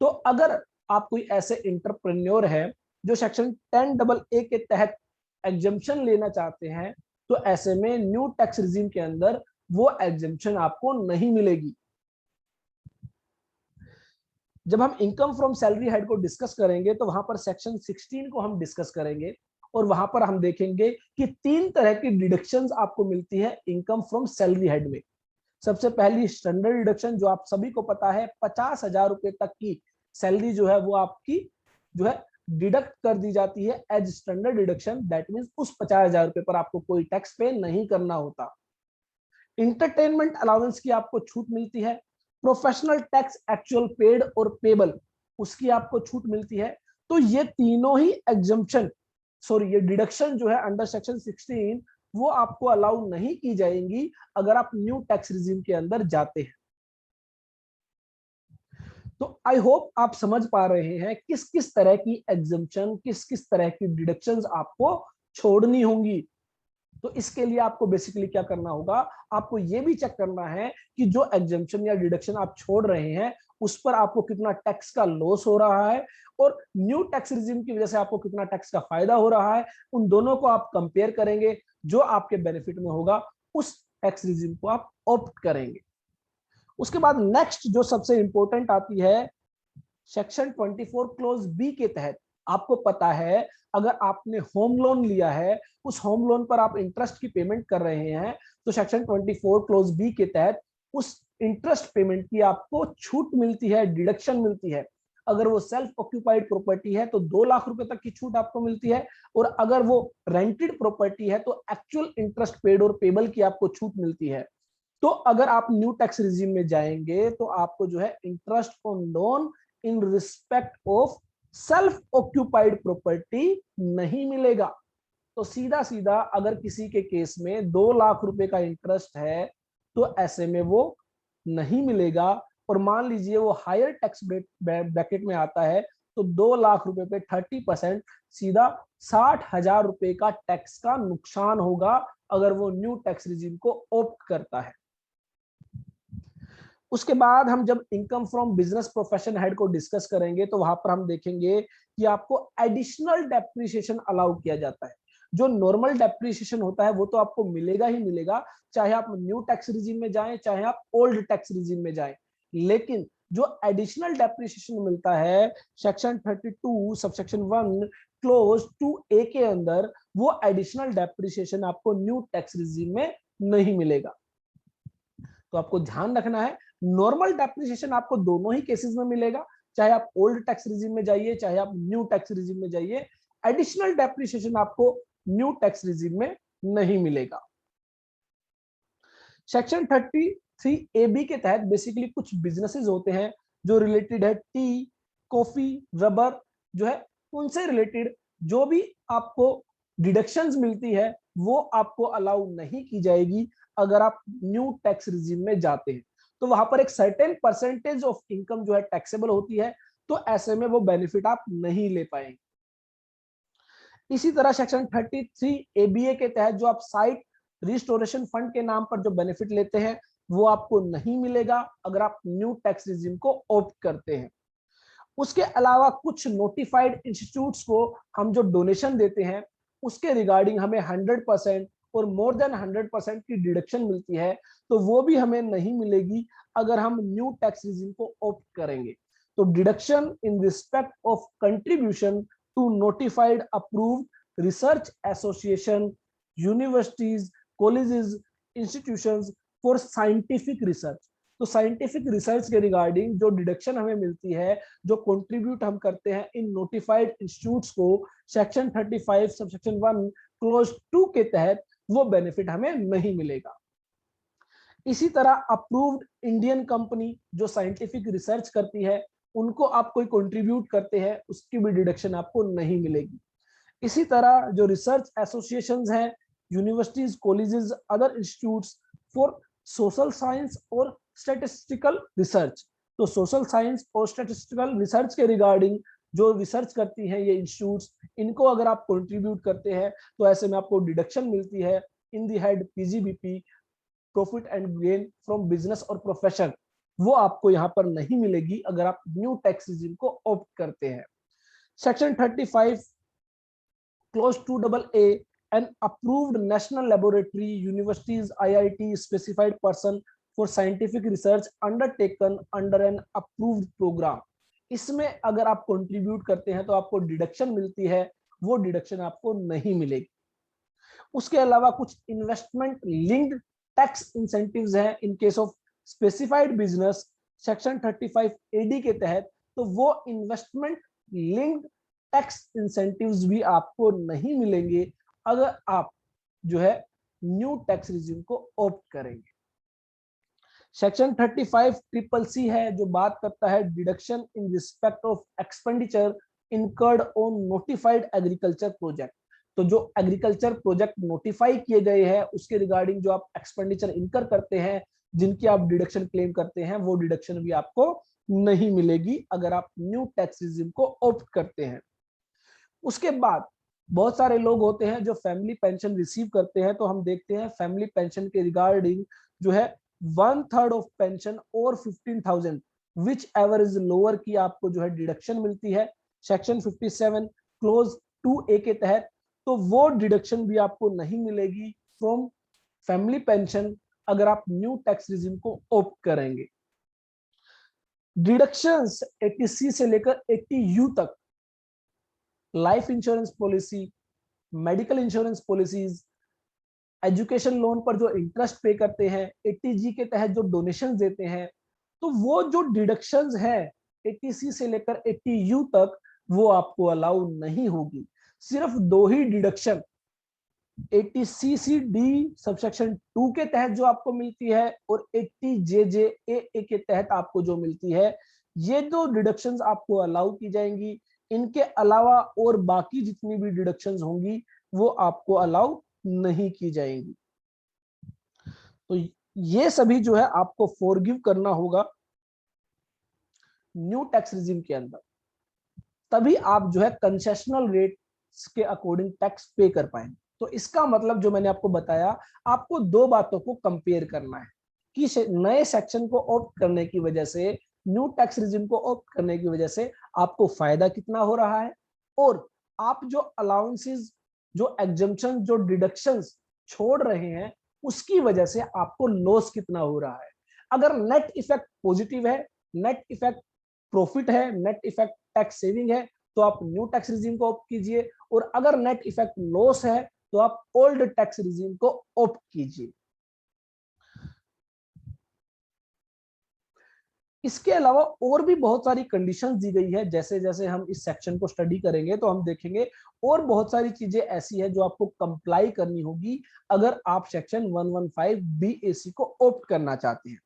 तो अगर आप कोई ऐसे इंटरप्रेन्योर है जो सेक्शन 10AA के तहत एग्जेम्पशन लेना चाहते हैं, तो ऐसे में न्यू टैक्स रिजीम के अंदर वो एग्जेम्पशन आपको नहीं मिलेगी। जब हम इनकम फ्रॉम सैलरी हेड को डिस्कस करेंगे तो वहां पर सेक्शन 16 को हम डिस्कस करेंगे और वहां पर हम देखेंगे कि 3 तरह की डिडक्शंस आपको मिलती है इनकम फ्रॉम सैलरी हेड में। सबसे पहली स्टैंडर्ड डिडक्शन, जो आप सभी को पता है, 50,000 रुपए तक की सैलरी जो है वो आपकी जो है डिडक्ट कर दी जाती है as standard deduction. That means उस 50,000 रुपए पर आपको कोई टैक्स पे नहीं करना होता। इंटरटेनमेंट अलाउंस की आपको छूट मिलती है। प्रोफेशनल टैक्स एक्चुअल पेड और पेबल, उसकी आपको छूट मिलती है। तो ये तीनों ही एग्जम्पशन, सॉरी ये डिडक्शन जो है अंडर सेक्शन 16, वो आपको अलाउ नहीं की जाएंगी अगर आप न्यू टैक्स रिजीम के अंदर जाते हैं। तो आई होप आप समझ पा रहे हैं किस किस तरह की एग्जम्पशन, किस किस तरह की डिडक्शंस आपको छोड़नी होंगी। तो इसके लिए आपको बेसिकली क्या करना होगा, आपको यह भी चेक करना है कि जो एग्जेम्पशन या डिडक्शन आप छोड़ रहे हैं उस पर आपको कितना टैक्स का लॉस हो रहा है और न्यू टैक्स रिजीम की वजह से आपको कितना टैक्स का फायदा हो रहा है। उन दोनों को आप कंपेयर करेंगे, जो आपके बेनिफिट में होगा उस टैक्स रिजीम को आप ऑप्ट करेंगे। उसके बाद नेक्स्ट जो सबसे इंपॉर्टेंट आती है सेक्शन 24 क्लोज बी के तहत, आपको पता है अगर आपने होम लोन लिया है, उस होम लोन पर आप इंटरेस्ट की पेमेंट कर रहे हैं, तो सेक्शन 24 क्लोज बी के तहत उस इंटरेस्ट पेमेंट की आपको छूट मिलती है, डिडक्शन मिलती है। अगर वो सेल्फ ऑक्यूपाइड प्रॉपर्टी है तो 2 लाख रुपए तक की छूट आपको मिलती है, और अगर वो रेंटेड प्रॉपर्टी है तो एक्चुअल इंटरेस्ट पेड और पेबल की आपको छूट मिलती है। तो अगर आप न्यू टैक्स रिजीम में जाएंगे तो आपको जो है interest on loan in respect of self occupied property नहीं मिलेगा। तो सीधा सीधा अगर किसी के केस में 2 लाख रुपए का इंटरेस्ट है तो ऐसे में वो नहीं मिलेगा। और मान लीजिए वो हायर टैक्स ब्रैकेट में आता है तो 2 लाख रुपए पे 30% सीधा 60,000 रुपए का टैक्स का नुकसान होगा अगर वो न्यू टैक्स रिजीम को ऑप्ट करता है। उसके बाद हम जब income from business profession head को डिस्कस करेंगे तो वहां पर हम देखेंगे कि आपको एडिशनल डेप्रिसिएशन अलाउ किया जाता है। जो नॉर्मल डेप्रिसिएशन होता है वो तो आपको मिलेगा ही मिलेगा, चाहे आप न्यू टैक्स रिजीम में जाएं चाहे आप ओल्ड टैक्स रिजीम में जाएं। लेकिन जो एडिशनल डेप्रिसिएशन मिलता है सेक्शन 32 सबसेक्शन 1 क्लोज 2A के अंदर, वो एडिशनल डेप्रिसिएशन आपको न्यू टैक्स रिजीम में नहीं मिलेगा। तो आपको ध्यान रखना है, नॉर्मल डेप्रिसिएशन आपको दोनों ही केसेस में मिलेगा, चाहे आप ओल्ड टैक्स रिजीम में जाइए चाहे आप न्यू टैक्स रिजीम में जाइए। एडिशनल डेप्रिसिएशन आपको न्यू टैक्स रिजीम में नहीं मिलेगा। सेक्शन 33AB के तहत बेसिकली कुछ बिजनेसेस होते हैं जो रिलेटेड है टी, कॉफी, रबर, जो है उनसे रिलेटेड जो भी आपको डिडक्शंस मिलती है वो आपको अलाउ नहीं की जाएगी अगर आप न्यू टैक्स रिजीम में जाते हैं। तो वहां पर एक सर्टेन परसेंटेज ऑफ इनकम जो है टैक्सेबल होती है, तो ऐसे में वो बेनिफिट आप नहीं ले पाएंगे। इसी तरह सेक्शन 33ABA के तहत जो आप साइट रिस्टोरेशन फंड के नाम पर जो बेनिफिट लेते हैं वो आपको नहीं मिलेगा अगर आप न्यू टैक्स रिजीम को ऑप्ट करते हैं। उसके अलावा कुछ नोटिफाइड इंस्टीट्यूट्स को हम जो डोनेशन देते हैं उसके रिगार्डिंग हमें 100% और मोर देन 100% की डिडक्शन मिलती है, तो वो भी हमें नहीं मिलेगी अगर हम न्यू टैक्स रिजीम को ऑप्ट करेंगे। तो deduction in respect of contribution to notified approved research association, universities, colleges, institutions for scientific research. तो साइंटिफिक रिसर्च के रिगार्डिंग जो डिडक्शन हमें मिलती है, जो कंट्रीब्यूट हम करते हैं इन नोटिफाइड इंस्टीट्यूट्स को सेक्शन 35 सबसेक्शन 1 क्लोज 2 के तहत, वो बेनिफिट हमें नहीं मिलेगा। इसी तरह अप्रूव्ड इंडियन कंपनी जो साइंटिफिक रिसर्च करती है उनको आप कोई कंट्रीब्यूट करते हैं उसकी भी डिडक्शन आपको नहीं मिलेगी। इसी तरह जो रिसर्च एसोसिएशंस हैं, universities, colleges, other institutes for social science और स्टैटिस्टिकल रिसर्च, तो सोशल साइंस और स्टैटिस्टिकल रिसर्च के रिगार्डिंग जो रिसर्च करती हैं ये इंस्टीट्यूट्स, इनको अगर आप कंट्रीब्यूट करते हैं तो ऐसे में आपको डिडक्शन मिलती है in the head PGBP, profit and gain from business और प्रोफेशन, वो आपको यहाँ पर नहीं मिलेगी अगर आप न्यू टैक्स रिजीम को ऑप्ट करते हैं। Section 35 clause 2AA, an approved national laboratory, universities, IIT specified person for scientific research undertaken under an approved program, इसमें अगर आप कंट्रीब्यूट करते हैं तो आपको डिडक्शन मिलती है, वो डिडक्शन आपको नहीं मिलेगी। उसके अलावा कुछ इन्वेस्टमेंट लिंक्ड टैक्स इंसेंटिव्स हैं इन case of specified business section 35AD के तहत, तो वो इन्वेस्टमेंट लिंक्ड टैक्स इंसेंटिव्स भी आपको नहीं मिलेंगे अगर आप जो है न्यू टैक्स रिजीम को ऑप्ट करेंगे। सेक्शन 35CCC है जो बात करता है deduction in respect of expenditure incurred on notified agriculture project. तो जो एग्रीकल्चर प्रोजेक्ट नोटिफाई किए गए हैं उसके रिगार्डिंग जो आप एक्सपेंडिचर इनकर करते हैं, जिनकी आप डिडक्शन क्लेम करते हैं, वो डिडक्शन भी आपको नहीं मिलेगी अगर आप न्यू टैक्स रिजीम को ऑप्ट करते हैं। उसके बाद बहुत सारे लोग होते हैं जो फैमिली पेंशन रिसीव करते हैं, तो हम देखते हैं फैमिली पेंशन के रिगार्डिंग जो है 1/3 ऑफ पेंशन और 15,000 विच एवर इज लोअर की आपको जो है डिडक्शन मिलती है सेक्शन 57 क्लोज 2A के तहत, तो वो डिडक्शन भी आपको नहीं मिलेगी फ्रॉम फैमिली पेंशन अगर आप न्यू टैक्स रिजीम को ऑप्ट करेंगे। डिडक्शंस 80C से लेकर 80U तक life insurance policy, medical insurance policies, education loan पर जो इंटरेस्ट पे करते हैं, 80G के तहत जो डोनेशन देते हैं, तो वो जो डिडक्शंस है 80C से लेकर 80U तक वो आपको अलाउ नहीं होगी। सिर्फ दो ही डिडक्शन 80CCD सबसेक्शन 2 के तहत जो आपको मिलती है और 80JJAA के तहत आपको जो मिलती है, ये दो डिडक्शंस आपको अलाउ की जाएंगी। इनके अलावा और बाकी जितनी भी डिडक्शंस होंगी वो आपको अलाउ नहीं की जाएंगी। तो ये सभी जो है आपको फॉरगिव करना होगा न्यू टैक्स रिजीम के अंदर, तभी आप जो है कंसेशनल रेट के अकॉर्डिंग टैक्स पे कर पाएंगे। तो इसका मतलब जो मैंने आपको बताया, आपको दो बातों को कंपेयर करना है कि नए सेक्शन को ऑप्ट करने की वजह से, न्यू टैक्स रिजीम को ऑप्ट करने की वजह से आपको फायदा कितना हो रहा है, और आप जो अलाउंसेस, जो एग्जम्पशन, जो डिडक्शंस छोड़ रहे हैं उसकी वजह से आपको लॉस कितना हो रहा है। अगर नेट इफेक्ट पॉजिटिव है, नेट इफेक्ट प्रॉफिट है, नेट इफेक्ट टैक्स सेविंग है, तो आप न्यू टैक्स रिजीम को ऑप्ट कीजिए, और अगर नेट इफेक्ट लॉस है तो आप ओल्ड टैक्स रिजीम को ऑप्ट कीजिए। इसके अलावा और भी बहुत सारी कंडीशंस दी गई है, जैसे जैसे हम इस सेक्शन को स्टडी करेंगे तो हम देखेंगे और बहुत सारी चीजें ऐसी है जो आपको कंप्लाई करनी होगी अगर आप सेक्शन 115 BAC को ऑप्ट करना चाहते हैं।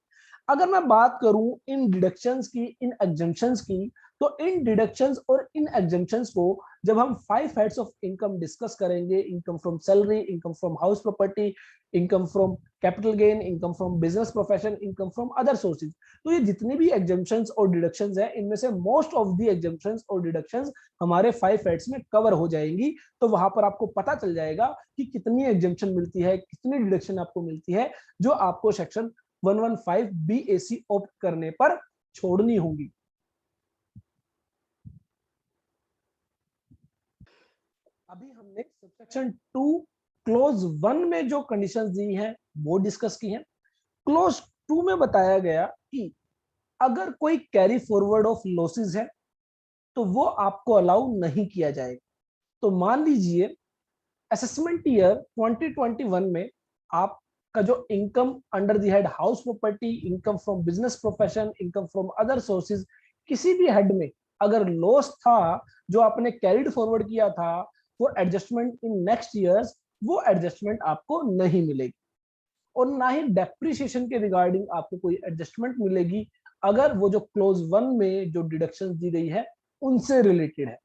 अगर मैं बात करूं इन डिडक्शंस की, इन एग्जम्पशंस की, तो इन डिडक्शंस और इन एग्जम्पशंस को जब हम 5 हेड्स ऑफ इनकम डिस्कस करेंगे, income from salary, income from house property, income from capital gain, income from business profession, income from other sources, तो ये जितनी भी एग्जम्पशंस और डिडक्शंस है इनमें से मोस्ट ऑफ दी एग्जम्पशंस और डिडक्शंस हमारे 5 हेड्स में कवर हो जाएंगी। तो वहां पर आपको पता चल जाएगा कि कितनी एग्जम्पशन मिलती है, कितनी डिडक्शन आपको मिलती है, जो आपको सेक्शन 115 BAC ऑप्ट करने पर छोड़नी होगी। अभी हमने सबसेक्शन 2 क्लोज 1 में जो कंडीशंस दी हैं वो डिस्कस की हैं। क्लोज 2 में बताया गया कि अगर कोई कैरी फॉरवर्ड ऑफ लॉसेस है तो वो आपको अलाउ नहीं किया जाएगा। तो मान लीजिए असेसमेंट ईयर 2021 में आपका जो income under the head house property, income from business profession, income from other sources, किसी भी हेड में अगर लॉस था जो आपने कैरिड फॉरवर्ड किया था for adjustment in next years, वो एडजस्टमेंट आपको नहीं मिलेगी, और ना ही डेप्रिसिएशन के रिगार्डिंग आपको कोई एडजस्टमेंट मिलेगी अगर वो जो क्लोज 1 में जो डिडक्शन दी गई है उनसे रिलेटेड है।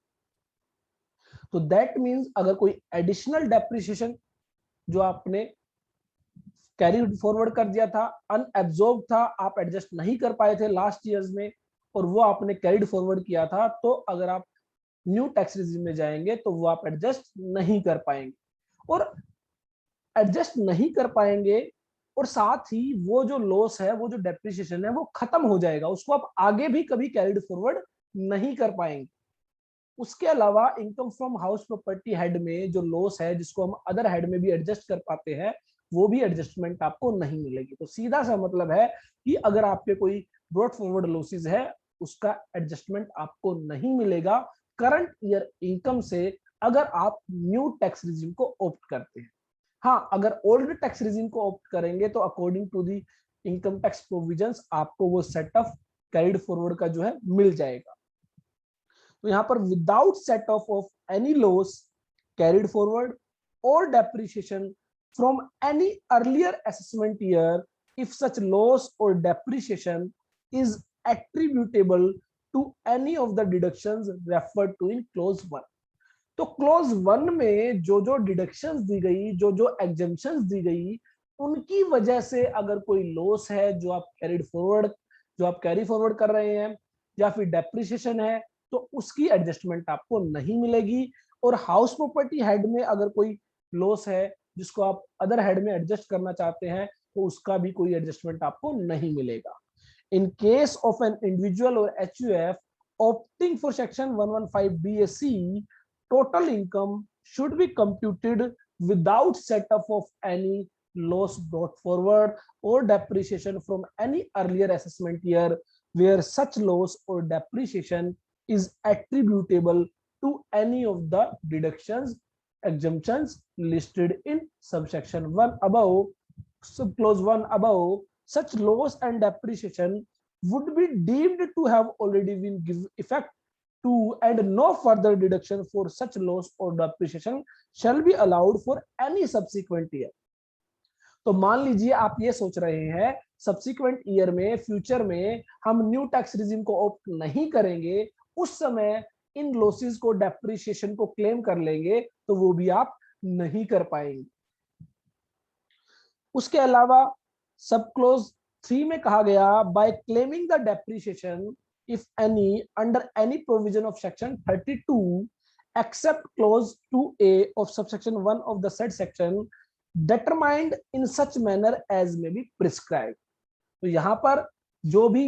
तो दैट मींस अगर कोई एडिशनल डेप्रिसिएशन जो आपने कैरी फॉरवर्ड कर दिया था, अनएब्जॉर्ब था, आप एडजस्ट नहीं कर पाए थे लास्ट ईयर्स में, और वो आपने कैरिड फॉरवर्ड किया था, तो अगर आप न्यू टैक्स रिजीम में जाएंगे तो वो आप एडजस्ट नहीं कर पाएंगे, और एडजस्ट नहीं कर पाएंगे, और साथ ही वो जो लॉस है, वो जो डेप्रिसिएशन है वो खत्म हो जाएगा, उसको आप आगे भी कभी कैरिड फॉरवर्ड नहीं कर पाएंगे। उसके अलावा income from house property head में जो लॉस है जिसको हम अदर हेड में भी एडजस्ट कर पाते हैं, वो भी एडजस्टमेंट आपको नहीं मिलेगी। तो सीधा सा मतलब है कि अगर आपके कोई ब्रॉड फॉरवर्ड लॉसेस है उसका एडजस्टमेंट आपको नहीं मिलेगा करंट ईयर इनकम से, अगर आप न्यू टैक्स रिजीम को ऑप्ट करते हैं। हाँ, अगर ओल्ड टैक्स रिजीम को ऑप्ट करेंगे तो according to the income tax provisions आपको वो सेट ऑफ कैरिड फॉरवर्ड का जो है मिल जाएगा। तो यहां पर without set off any loss carried forward और depreciation from any earlier assessment year, if such loss or depreciation is attributable to any of the deductions referred to in clause 1। तो close 1 में जो जो डिडक्शंस दी गई, जो जो exemptions दी गई, उनकी वजह से अगर कोई लॉस है जो आप कैरी फॉरवर्ड कर रहे हैं, या फिर डेप्रिसिएशन है, तो उसकी एडजस्टमेंट आपको नहीं मिलेगी। और हाउस प्रॉपर्टी हेड में अगर कोई लॉस है जिसको आप अदर हेड में एडजस्ट करना चाहते हैं, तो उसका भी कोई एडजस्टमेंट आपको नहीं मिलेगा। इन केस ऑफ एन इंडिविजुअल और HUF opting for section 115 BAC, total income should be computed without setup of any loss brought forward or depreciation from any earlier assessment year where such loss or depreciation is attributable to any of the deductions exemptions listed in subsection 1 above, subclause 1 above. Such loss and depreciation would be deemed to have already been given effect to, and no further deduction for such loss or depreciation shall be allowed for any subsequent year. तो मान लीजिए आप ये सोच रहे हैं subsequent year में, future में हम न्यू टैक्स रिजिम को ऑप्ट नहीं करेंगे, उस समय इन लॉसेस को, डेप्रिसिएशन को क्लेम कर लेंगे, तो वो भी आप नहीं कर पाएंगे। उसके अलावा सब क्लोज 3 में कहा गया, by claiming the depreciation if any under any provision of section 32 except clause 2A of subsection 1 of the said section determined in such manner as may be prescribed। तो यहां पर जो भी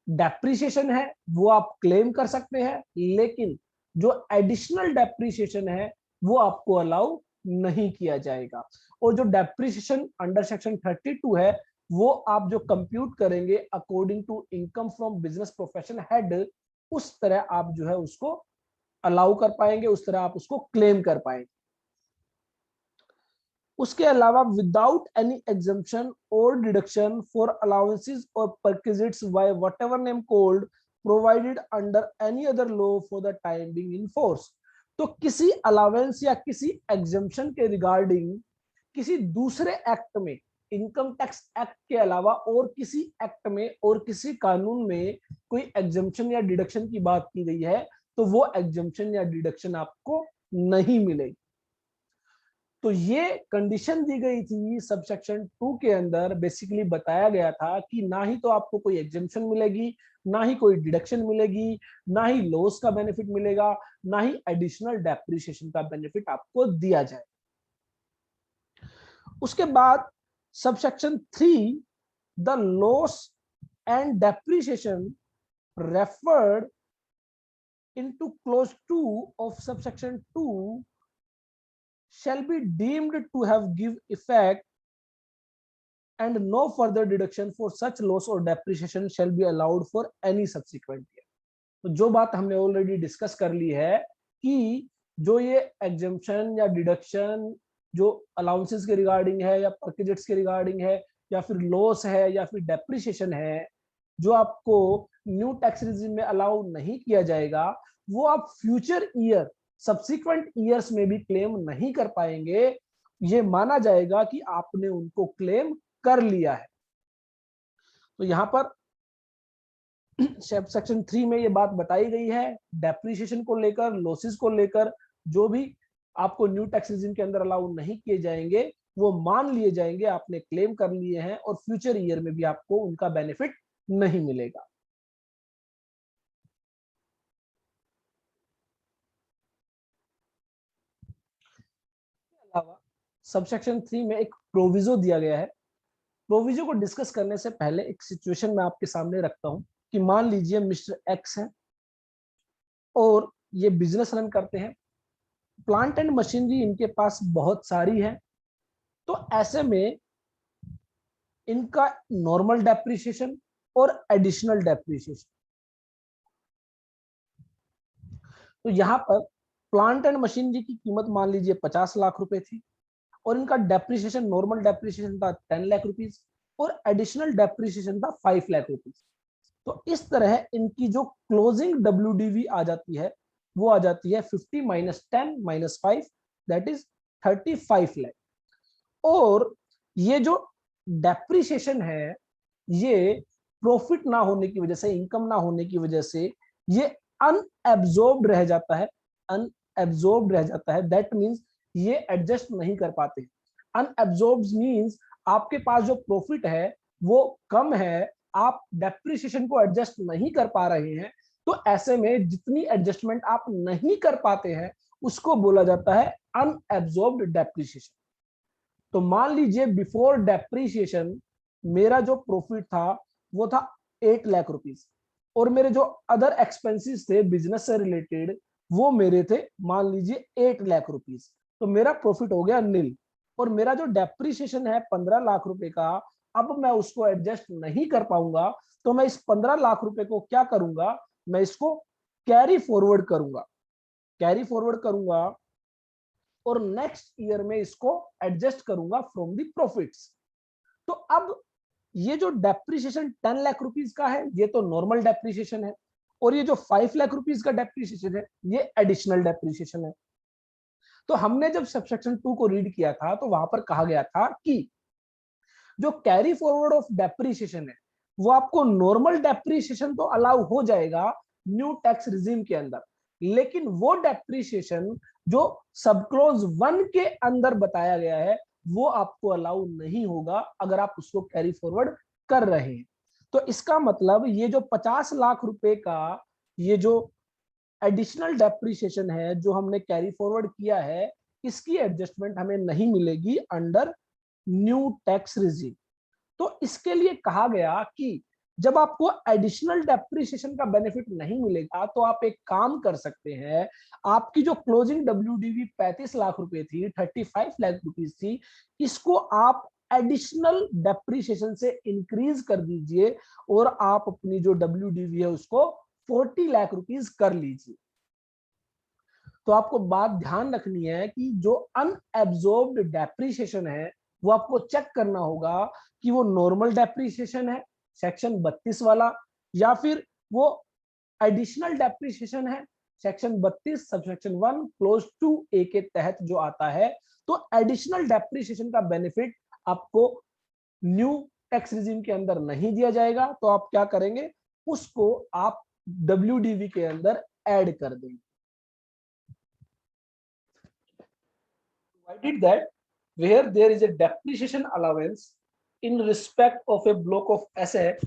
डेप्रिसिएशन है वो आप क्लेम कर सकते हैं, लेकिन जो एडिशनल डेप्रिसिएशन है वो आपको अलाउ नहीं किया जाएगा। और जो डेप्रिसिएशन अंडर सेक्शन 32 है वो आप जो कंप्यूट करेंगे according to income from business profession head, उस तरह आप जो है उसको अलाउ कर पाएंगे, उस तरह आप उसको क्लेम कर पाएंगे। उसके अलावा विदाउट एनी एग्जम्पशन और डिडक्शन फॉर अलाउंसेस और perquisites by whatever name called provided under any other law for the time being in force. तो किसी अलाउंस या किसी एग्जम्पशन के रिगार्डिंग किसी दूसरे एक्ट में, इनकम टैक्स एक्ट के अलावा और किसी एक्ट में और किसी कानून में कोई एग्जम्पशन या डिडक्शन की बात की गई है, तो वो एग्जम्पशन या डिडक्शन आपको नहीं मिलेगी। तो ये कंडीशन दी गई थी सबसेक्शन 2 के अंदर। बेसिकली बताया गया था कि ना ही तो आपको कोई एग्जेम्पशन मिलेगी, ना ही कोई डिडक्शन मिलेगी, ना ही लॉस का बेनिफिट मिलेगा, ना ही एडिशनल डेप्रिसिएशन का बेनिफिट आपको दिया जाए। उसके बाद subsection 3, the loss and depreciation referred into close 2 of subsection 2 shall be deemed to have give effect and no further deduction for such loss or depreciation shall be allowed for any subsequent year। तो जो बात हमने already discuss कर ली है कि जो ये exemption या डिडक्शन जो अलाउंसेस के रिगार्डिंग है या परक्विजिट्स के रिगार्डिंग है या फिर लॉस है या फिर डेप्रिसिएशन है, जो आपको न्यू टैक्स रिजिम में अलाउ नहीं किया जाएगा, वो आप फ्यूचर ईयर, सब्सिक्वेंट ईयर्स में भी क्लेम नहीं कर पाएंगे। ये माना जाएगा कि आपने उनको क्लेम कर लिया है। तो यहां पर सेक्शन 3 में ये बात बताई गई है, डेप्रिसिएशन को लेकर, लॉसेस को लेकर, जो भी आपको न्यू टैक्स रिजिम के अंदर अलाउ नहीं किए जाएंगे वो मान लिए जाएंगे, आपने क्लेम कर लिए हैं, और फ्यूचर ईयर में भी आपको उनका बेनिफिट नहीं मिलेगा। सबसेक्शन 3 में एक प्रोविजो दिया गया है। प्रोविजो को डिस्कस करने से पहले एक सिचुएशन मैं आपके सामने रखता हूं कि मान लीजिए मिस्टर एक्स है और ये बिजनेस रन करते हैं, प्लांट एंड मशीनरी इनके पास बहुत सारी है, तो ऐसे में इनका नॉर्मल डेप्रिसिएशन और एडिशनल डेप्रिसिएशन, तो यहां पर प्लांट एंड मशीनरी की कीमत मान लीजिए 50 लाख रुपए थी और इनका डेप्रिसिएशन, नॉर्मल डेप्रिसिएशन था 10 लाख रुपीस और एडिशनल डेप्रिसिएशन था 5 लाख रुपीस। तो इस तरह इनकी जो क्लोजिंग WDV आ जाती है वो आ जाती है 50 minus 10 minus 5, that is 35 lakh. और ये जो डेप्रिसिएशन है ये प्रॉफिट ना होने की वजह से, इनकम ना होने की वजह से ये अनएब्जॉर्ब्ड रह जाता है, अनएब्जॉर्ब्ड रह जाता है। दैट मींस ये एडजस्ट नहीं कर पाते। अनएब्जॉर्ब्ड मींस आपके पास जो प्रॉफिट है वो कम है, आप डेप्रिसिएशन को एडजस्ट नहीं कर पा रहे हैं, तो ऐसे में जितनी एडजस्टमेंट आप नहीं कर पाते हैं उसको बोला जाता है अनएब्जॉर्ब्ड डेप्रिसिएशन। तो मान लीजिए बिफोर डेप्रिसिएशन मेरा जो प्रॉफिट था वो था 8 लाख रुपीस और मेरे जो अदर एक्सपेंसेस थे बिजनेस से रिलेटेड वो मेरे थे मान लीजिए 8 लाख रुपीस, तो मेरा प्रॉफिट हो गया नील। और मेरा जो डेप्रिसिएशन है 15 लाख रुपए का, अब मैं उसको एडजस्ट नहीं कर पाऊंगा, तो मैं इस 15 लाख रुपए को क्या करूंगा, मैं इसको कैरी फॉरवर्ड करूंगा। कैरी फॉरवर्ड करूंगा और नेक्स्ट ईयर में इसको एडजस्ट करूंगा फ्रॉम द प्रॉफिट्स। तो अब ये जो डेप्रिसिएशन 10 लाख रुपीस का है ये तो नॉर्मल डेप्रिसिएशन है, और ये जो 5 लाख रुपीस का डेप्रिसिएशन है ये एडिशनल डेप्रिसिएशन है। तो हमने जब सबसेक्शन 2 को रीड किया था तो वहां पर कहा गया था कि जो कैरी फॉरवर्ड ऑफ डेप्रिसिएशन है वो आपको नॉर्मल डेप्रिसिएशन तो अलाउ हो जाएगा न्यू टैक्स रिजीम के अंदर, लेकिन वो डेप्रिसिएशन जो सब क्लोज 1 के अंदर बताया गया है वो आपको अलाउ नहीं होगा अगर आप उसको कैरी फॉरवर्ड कर रहे हैं। तो इसका मतलब ये जो 50 लाख रुपए का ये जो एडिशनल डेप्रिसिएशन है जो हमने कैरी फॉरवर्ड किया है, इसकी एडजस्टमेंट हमें नहीं मिलेगी अंडर न्यू टैक्स रिजीम। तो इसके लिए कहा गया कि जब आपको एडिशनल डेप्रिसिएशन का बेनिफिट नहीं मिलेगा तो आप एक काम कर सकते हैं, आपकी जो क्लोजिंग डब्ल्यूडीवी 35 लाख रुपए थी, 35 लाख रुपीस थी, इसको आप एडिशनल डेप्रिसिएशन से इंक्रीज कर दीजिए और आप अपनी जो डब्ल्यूडीवी है उसको 40 लाख रुपीस कर लीजिए। तो आपको बात ध्यान रखनी है कि जो अनएब्जॉर्ब्ड डेप्रिसिएशन है वो आपको चेक करना होगा कि वो नॉर्मल डेप्रिसिएशन है सेक्शन 32 वाला, या फिर वो एडिशनल डेप्रिसिएशन है सेक्शन 32 सबसेक्शन 1 क्लोज 2A के तहत जो आता है। तो एडिशनल डेप्रिसिएशन का बेनिफिट आपको न्यू टैक्स रिजीम के अंदर नहीं दिया जाएगा, तो आप क्या करेंगे, उसको आप डब्ल्यूडीवी के अंदर ऐड कर देंगे। Provided that where there is a depreciation allowance in respect of a block of asset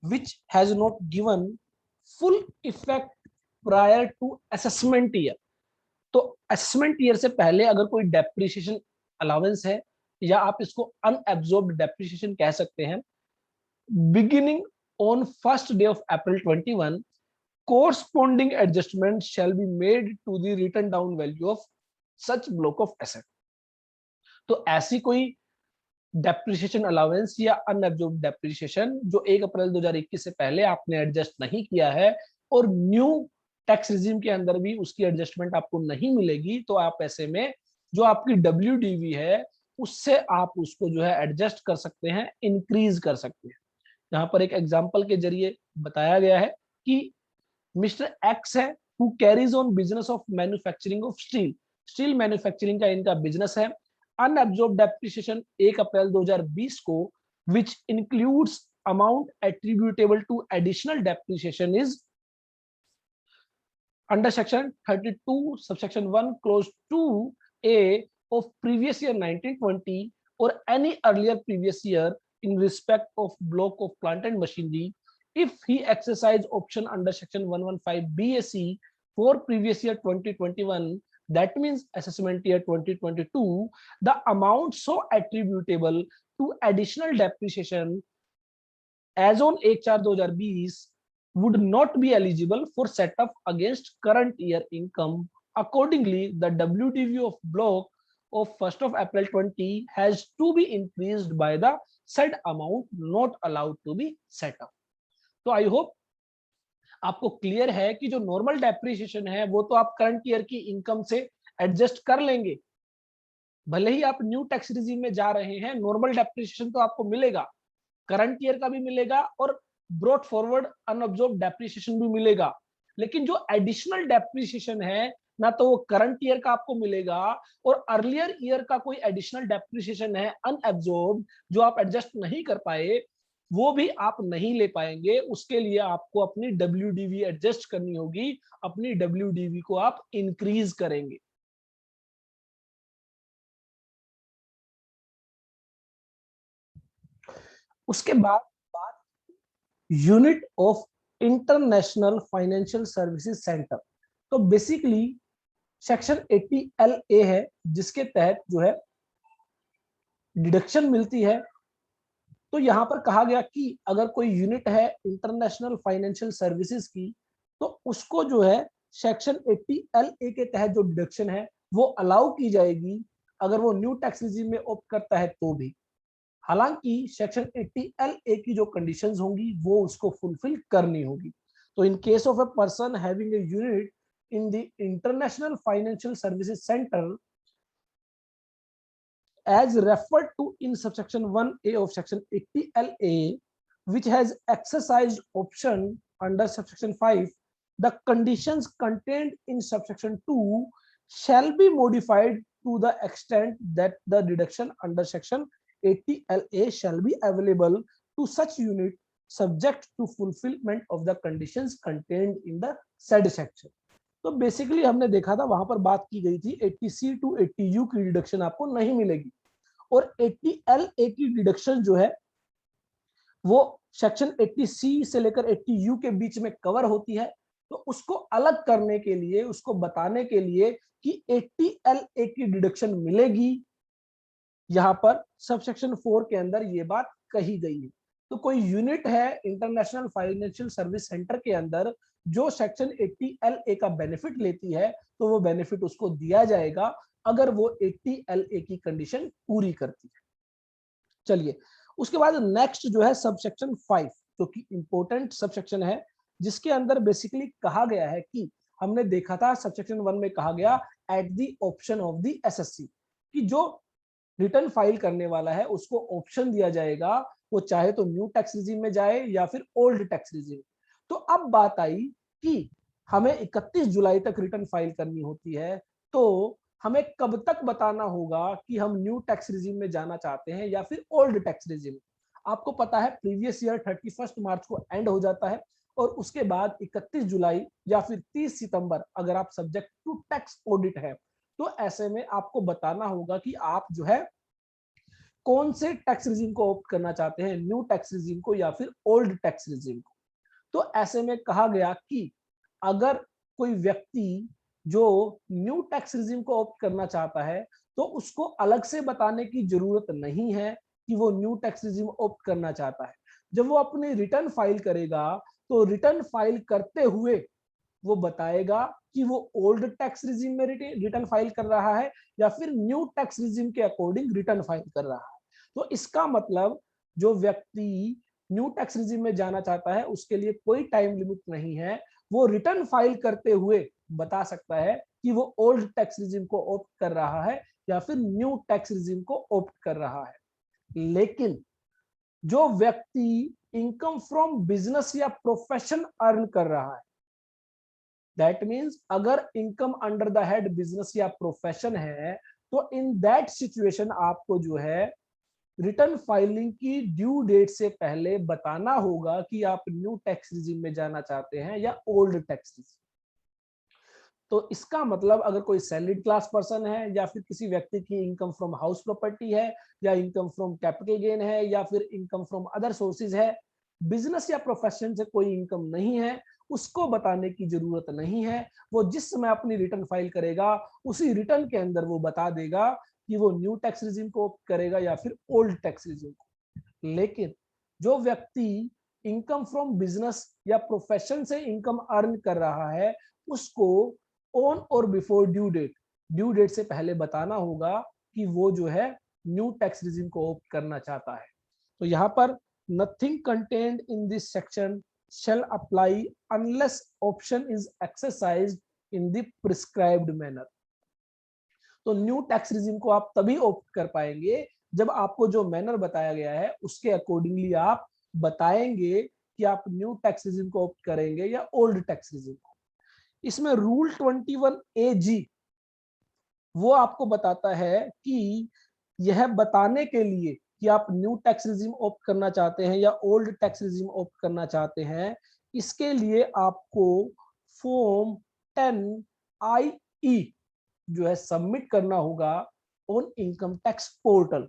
which has not given full effect prior to assessment year, तो असेसमेंट ईयर से पहले अगर कोई डेप्रिसिएशन अलाउंस है या आप इसको अनएब्जॉर्ब्ड डेप्रिसिएशन कह सकते हैं, beginning on first day of April 21 corresponding adjustment shall be made to the written down value of such block of asset। तो ऐसी कोई डेप्रिसिएशन अलाउंस या अनएब्जॉर्ब्ड डेप्रिसिएशन जो 1 अप्रैल 2021 से पहले आपने एडजस्ट नहीं किया है और न्यू टैक्स रिजीम के अंदर भी उसकी एडजस्टमेंट आपको नहीं मिलेगी, तो आप ऐसे में जो आपकी डब्ल्यूडीवी है उससे आप उसको जो है एडजस्ट कर सकते हैं, इंक्रीज कर सकते हैं। यहाँ पर एक एग्जांपल के जरिए बताया गया है कि मिस्टर एक्स है who carries on business of manufacturing of steel, steel manufacturing का इनका बिजनेस है। अनअब्जॉर्ब्ड डेप्रिसिएशन 1 अप्रैल 2020 को which includes amount attributable to additional depreciation is under section 32 subsection 1 clause 2A of previous year 1920 or any earlier previous year in respect of block of plant and machinery if he exercised option under section 115 BAC for previous year 2021, that means assessment year 2022, the amount so attributable to additional depreciation as on 1/4/2020 would not be eligible for set up against current year income. Accordingly, the WDV of block of 1st of April 20 has to be increased by the said amount not allowed to be set up। तो I hope आपको clear है कि जो normal depreciation है वो तो आप current year की इनकम से एडजस्ट कर लेंगे, भले ही आप न्यू टैक्स रिजीम में जा रहे हैं नॉर्मल डेप्रिसिएशन तो आपको मिलेगा, करंट ईयर का भी मिलेगा और ब्रॉट फॉरवर्ड अनअब्जॉर्ब्ड डेप्रिसिएशन भी मिलेगा। लेकिन जो एडिशनल डेप्रिसिएशन है ना तो वो करंट ईयर का आपको मिलेगा और अर्लियर ईयर का कोई एडिशनल डेप्रिसिएशन है अनअब्जॉर्ब्ड जो आप एडजस्ट नहीं कर पाए वो भी आप नहीं ले पाएंगे। उसके लिए आपको अपनी डब्ल्यूडीवी एडजस्ट करनी होगी, अपनी डब्ल्यूडीवी को आप इंक्रीज करेंगे। उसके बाद बात unit of international financial services centre. तो बेसिकली सेक्शन 80LA है जिसके तहत जो है डिडक्शन मिलती है। तो यहां पर कहा गया कि अगर कोई यूनिट है इंटरनेशनल फाइनेंशियल सर्विसेज की तो उसको जो है सेक्शन 80LA के तहत जो डिडक्शन है वो अलाउ की जाएगी अगर वो न्यू टैक्स रिजीम में ऑप्ट करता है तो भी। हालांकि सेक्शन 80LA की जो कंडीशंस होंगी वो उसको फुलफिल करनी होगी। तो इन case of a person having a unit in the International Financial Services Center as referred to in subsection 1A of section 80 LA, which has exercised option under subsection 5, the conditions contained in subsection 2 shall be modified to the extent that the deduction under section 80 LA shall be available to such unit subject to fulfillment of the conditions contained in the said section. तो basically हमने देखा था वहां पर बात की गई थी 80C to 80U की डिडक्शन आपको नहीं मिलेगी, और 80LA की डिडक्शन जो है वो सेक्शन 80C से लेकर 80U के बीच में कवर होती है। तो उसको अलग करने के लिए, उसको बताने के लिए कि 80LA की डिडक्शन मिलेगी, यहां पर सबसेक्शन 4 के अंदर ये बात कही गई है। तो कोई यूनिट है इंटरनेशनल फाइनेंशियल सर्विस सेंटर के अंदर जो सेक्शन 80LA का बेनिफिट लेती है, तो वो बेनिफिट उसको दिया जाएगा अगर वो 80LA की कंडीशन पूरी करती है। चलिए, उसके बाद नेक्स्ट जो है सबसेक्शन 5, जो कि इंपॉर्टेंट सबसेक्शन है, जिसके अंदर बेसिकली कहा गया है कि हमने देखा था सबसेक्शन 1 में कहा गया at the option of the assessee, कि जो रिटर्न फाइल करने वाला है उसको ऑप्शन दिया जाएगा, वो चाहे तो न्यू टैक्स रिजीम में जाए या फिर ओल्ड टैक्स रिजीम। तो अब बात आई कि हमें 31 जुलाई तक रिटर्न फाइल करनी होती है, तो हमें कब तक बताना होगा कि हम न्यू टैक्स रिजीम में जाना चाहते हैं या फिर ओल्ड टैक्स रिजीम। आपको पता है प्रीवियस ईयर 31 मार्च को एंड हो जाता है, और उसके बाद 31 जुलाई या फिर 30 सितंबर अगर आप सब्जेक्ट टू टैक्स ऑडिट है, तो ऐसे में आपको बताना होगा कि आप जो है कौन से टैक्स रिजीम को ऑप्ट करना चाहते हैं, न्यू टैक्स रिजीम को या फिर ओल्ड टैक्स रिजीम को। तो ऐसे में कहा गया कि अगर कोई व्यक्ति जो न्यू टैक्स रिजीम को ऑप्ट करना चाहता है, तो उसको अलग से बताने की जरूरत नहीं है कि वो न्यू टैक्स रिजीम ऑप्ट करना चाहता है। जब वो अपनी रिटर्न फाइल करेगा, तो रिटर्न फाइल करते हुए वो बताएगा कि वो ओल्ड टैक्स रिजीम में रिटर्न फाइल कर रहा है या फिर न्यू टैक्स रिजीम के अकॉर्डिंग रिटर्न फाइल कर रहा है। तो इसका मतलब जो व्यक्ति न्यू टैक्स रिजीम में जाना चाहता है उसके लिए कोई टाइम लिमिट नहीं है, वो रिटर्न फाइल करते हुए बता सकता है कि वो ओल्ड टैक्स रिजीम को ऑप्ट कर रहा है या फिर न्यू टैक्स रिजीम को ऑप्ट कर रहा है। लेकिन जो व्यक्ति इनकम फ्रॉम बिजनेस या प्रोफेशन अर्न कर रहा है, दैट मीन्स अगर income under the head business या प्रोफेशन है, तो इन दैट सिचुएशन आपको जो है रिटर्न फाइलिंग की ड्यू डेट से पहले बताना होगा कि आप न्यू टैक्स रिजीम में जाना चाहते हैं या ओल्ड टैक्स रिजीम। तो इसका मतलब अगर कोई सैलरीड क्लास पर्सन है या फिर किसी व्यक्ति की इनकम फ्रॉम हाउस प्रॉपर्टी है या इनकम फ्रॉम कैपिटल गेन है या फिर इनकम फ्रॉम अदर सोर्सेज है, बिजनेस या प्रोफेशन से कोई इनकम नहीं है, उसको बताने की जरूरत नहीं है। वो जिस समय अपनी रिटर्न फाइल करेगा उसी रिटर्न के अंदर वो बता देगा कि वो न्यू टैक्स रिजीम को करेगा या फिर ओल्ड टैक्स रिजीम को। लेकिन जो व्यक्ति इनकम फ्रॉम बिजनेस या प्रोफेशन से इनकम अर्न कर रहा है, उसको ऑन और बिफोर ड्यू डेट से पहले बताना होगा कि वो जो है न्यू टैक्स रिजीम को ऑप्ट करना चाहता है। तो यहाँ पर nothing contained in this section shall apply unless option is exercised in the prescribed manner। तो न्यू टैक्स रिजीम को आप तभी ऑप्ट कर पाएंगे जब आपको जो मैनर बताया गया है उसके अकॉर्डिंगली आप बताएंगे कि आप न्यू टैक्स रिजीम को ऑप्ट करेंगे या ओल्ड टैक्स रिजीम को। इसमें रूल 21AG वो आपको बताता है कि यह बताने के लिए कि आप न्यू टैक्स रिजीम ऑप्ट करना चाहते हैं या ओल्ड टैक्स रिजीम ऑप्ट करना चाहते हैं, इसके लिए आपको फॉर्म 10IE जो है सबमिट करना होगा ऑन इनकम टैक्स पोर्टल।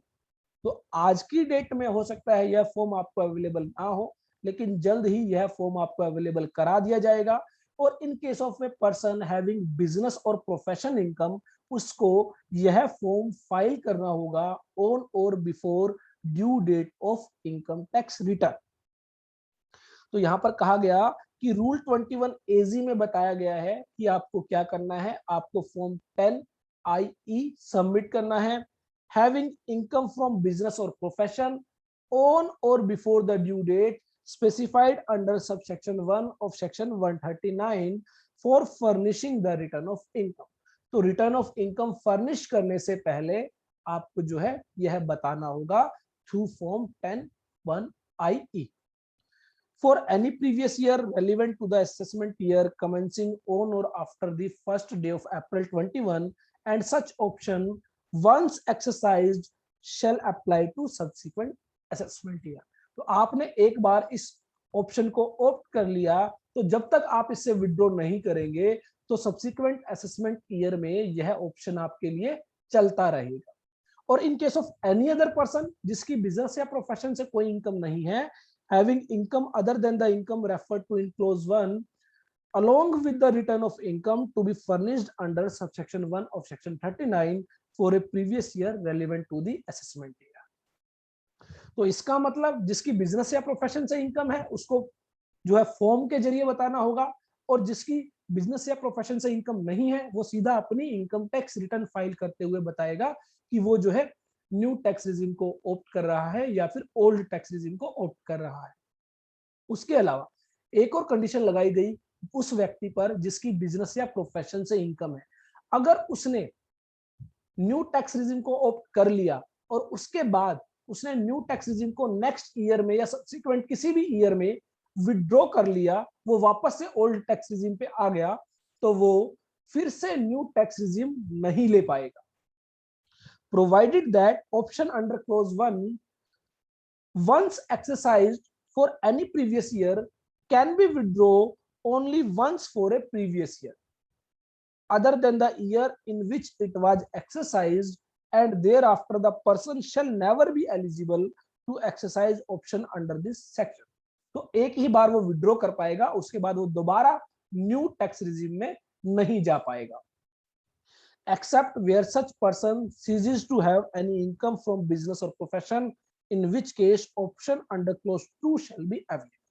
तो आज की डेट में हो सकता है यह फॉर्म आपको अवेलेबल ना हो, लेकिन जल्द ही यह फॉर्म आपको अवेलेबल करा दिया जाएगा। और in case of a person having business और प्रोफेशन इनकम, उसको यह फॉर्म फाइल करना होगा ऑन और before due date of income tax return. तो यहां पर कहा गया कि रूल 21AG में बताया गया है कि आपको क्या करना है, आपको फॉर्म 10IE सबमिट करना है। हैविंग इनकम फ्रॉम बिजनेस और प्रोफेशन ऑन और before the due date specified under subsection 1 of section 139 for furnishing the return of income. तो रिटर्न ऑफ इनकम फर्निश करने से पहले आपको जो है यह बताना होगा through form 10(1)(ie). For any previous year relevant to the assessment year commencing on or after the first day of April 21, and such option once exercised shall apply to subsequent assessment year। तो आपने एक बार इस option को opt कर लिया, तो जब तक आप इससे विड्रॉ नहीं करेंगे तो सब्सिक्वेंट असेसमेंट ईयर में यह ऑप्शन आपके लिए चलता रहेगा। और in case of any other person जिसकी बिजनेस या प्रोफेशन से कोई इनकम नहीं है, having income other than the income referred to in clause 1 along with the return of income to be furnished under subsection 1 of section 39 for a previous year relevant to the assessment year। तो इसका मतलब जिसकी business या profession से income है उसको जो है फॉर्म के जरिए बताना होगा, और जिसकी बिजनेस या प्रोफेशन से इनकम नहीं है वो सीधा अपनी इनकम टैक्स रिटर्न फाइल करते हुए बताएगा कि वो जो है न्यू टैक्स रिजिम को ऑप्ट कर रहा है या फिर ओल्ड टैक्स रिजिम को ऑप्ट कर रहा है। उसके अलावा एक और कंडीशन लगाई गई उस व्यक्ति पर जिसकी बिजनेस या प्रोफेशन से इनकम है। अगर उसने न्यू टैक्स रिजिम को ऑप्ट कर लिया और उसके बाद उसने न्यू टैक्स रिजिम को नेक्स्ट ईयर में या सब्सिक्वेंट किसी भी ईयर में विड्रॉ कर लिया, वो वापस से ओल्ड टैक्स रिजिम पे आ गया, तो वो फिर से न्यू टैक्स रिजिम नहीं ले पाएगा। Provided that option under clause 1 once exercised for any previous year can be withdrawn only once for a previous year other than the year in which it was exercised, and thereafter the person shall never be eligible to exercise option under this section। तो एक ही बार वो withdraw कर पाएगा, उसके बाद वो दोबारा new tax regime में नहीं जा पाएगा। Except where such person ceases to have any income from business or profession, in which case option under clause 2 shall be available।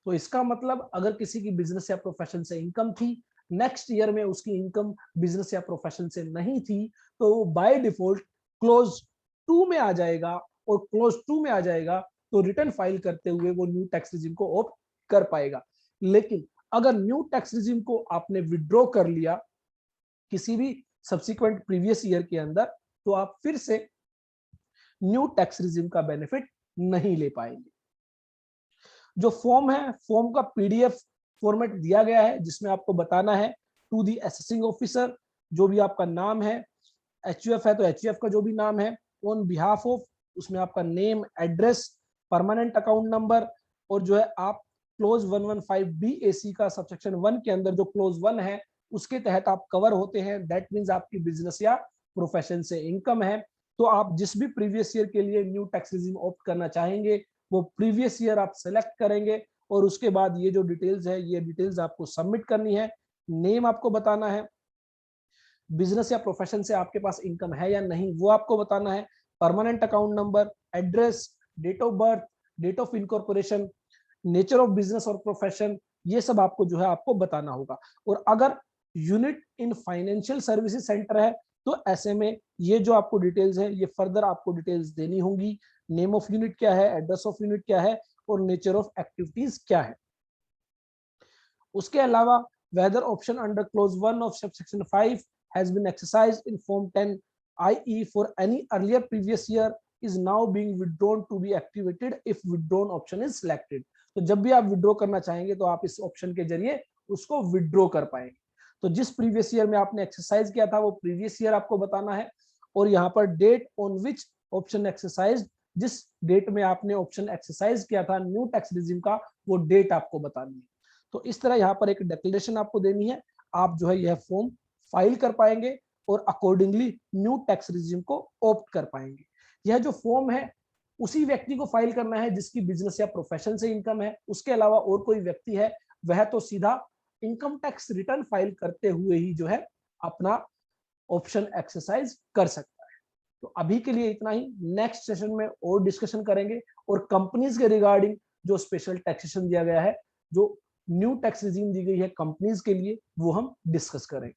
तो इसका मतलब अगर किसी की बिजनेस या प्रोफेशन से इनकम थी, नेक्स्ट ईयर में उसकी इनकम बिजनेस या प्रोफेशन से नहीं थी, तो वो बाय डिफॉल्ट क्लोज 2 में आ जाएगा, और क्लोज 2 में आ जाएगा तो रिटर्न फाइल करते हुए वो न्यू टैक्स रिजिम को ऑप्ट कर पाएगा। लेकिन अगर न्यू टैक्स रिजिम को आपने विड्रॉ कर लिया किसी भी सब्सिक्वेंट प्रीवियस ईयर के अंदर, तो आप फिर से न्यू टैक्स रिजिम का बेनिफिट नहीं ले पाएंगे। जो फॉर्म है, फॉर्म का पीडीएफ फॉर्मेट दिया गया है जिसमें आपको बताना है टू दी असेसिंग ऑफिसर, जो भी आपका नाम है, एचयूएफ है तो एचयूएफ का जो भी नाम है, ऑन बिहाफ ऑफ, उसमें आपका name, address, permanent account number, और जो है आप क्लोज 115BAC का सबसेक्शन 1 के अंदर जो क्लोज 1 है उसके तहत आप कवर होते हैं। दैट मींस आपकी बिजनेस या प्रोफेशन से इनकम है, तो आप जिस भी प्रीवियस ईयर के लिए न्यू टैक्स रिजिम ऑप्ट करना चाहेंगे वो प्रीवियस ईयर आप सेलेक्ट करेंगे, और उसके बाद ये जो डिटेल्स है ये डिटेल्स आपको सबमिट करनी है। नेम आपको बताना है, बिजनेस या प्रोफेशन से आपके पास इनकम है या नहीं वो आपको बताना है, permanent account number, address, date of birth, date of incorporation, nature of business और प्रोफेशन, ये सब आपको जो है आपको बताना होगा। और अगर unit in financial services centre है तो ऐसे में ये जो आपको डिटेल्स है ये फर्दर आपको डिटेल्स देनी होंगी। नेम ऑफ यूनिट क्या है, एड्रेस ऑफ यूनिट क्या है, और नेचर ऑफ एक्टिविटीज क्या है। उसके अलावा whether option under clause 1 of subsection 5 has been exercised in form 10(ie) for any earlier previous year is now being withdrawn to be activated if withdrawn option is selected। तो जब भी आप withdraw करना चाहेंगे तो आप इस ऑप्शन के जरिए उसको विड्रॉ कर पाएंगे। तो जिस प्रीवियस ईयर में आपने एक्सरसाइज किया था वो प्रीवियस ईयर आपको बताना है, और यहाँ पर date on which option exercise, जिस डेट में आपने ऑप्शन एक्सरसाइज किया था न्यू टैक्स रिजिम का, वो डेट आपको बतानी है। तो इस तरह यहाँ पर एक डिक्लेरेशन आपको देनी है, आप जो है यह फॉर्म फाइल कर पाएंगे और अकॉर्डिंगली न्यू टैक्स रिजिम को ऑप्ट कर पाएंगे। यह जो फॉर्म है उसी व्यक्ति को फाइल करना है जिसकी बिजनेस या प्रोफेशन से इनकम है। उसके अलावा और कोई व्यक्ति है वह तो सीधा इनकम टैक्स रिटर्न फाइल करते हुए ही जो है अपना ऑप्शन एक्सरसाइज कर सकता है। तो अभी के लिए इतना ही, नेक्स्ट सेशन में और डिस्कशन करेंगे और कंपनीज के रिगार्डिंग जो स्पेशल टैक्सेशन दिया गया है, जो न्यू टैक्स रिजीम दी गई है कंपनीज के लिए, वो हम डिस्कस करेंगे।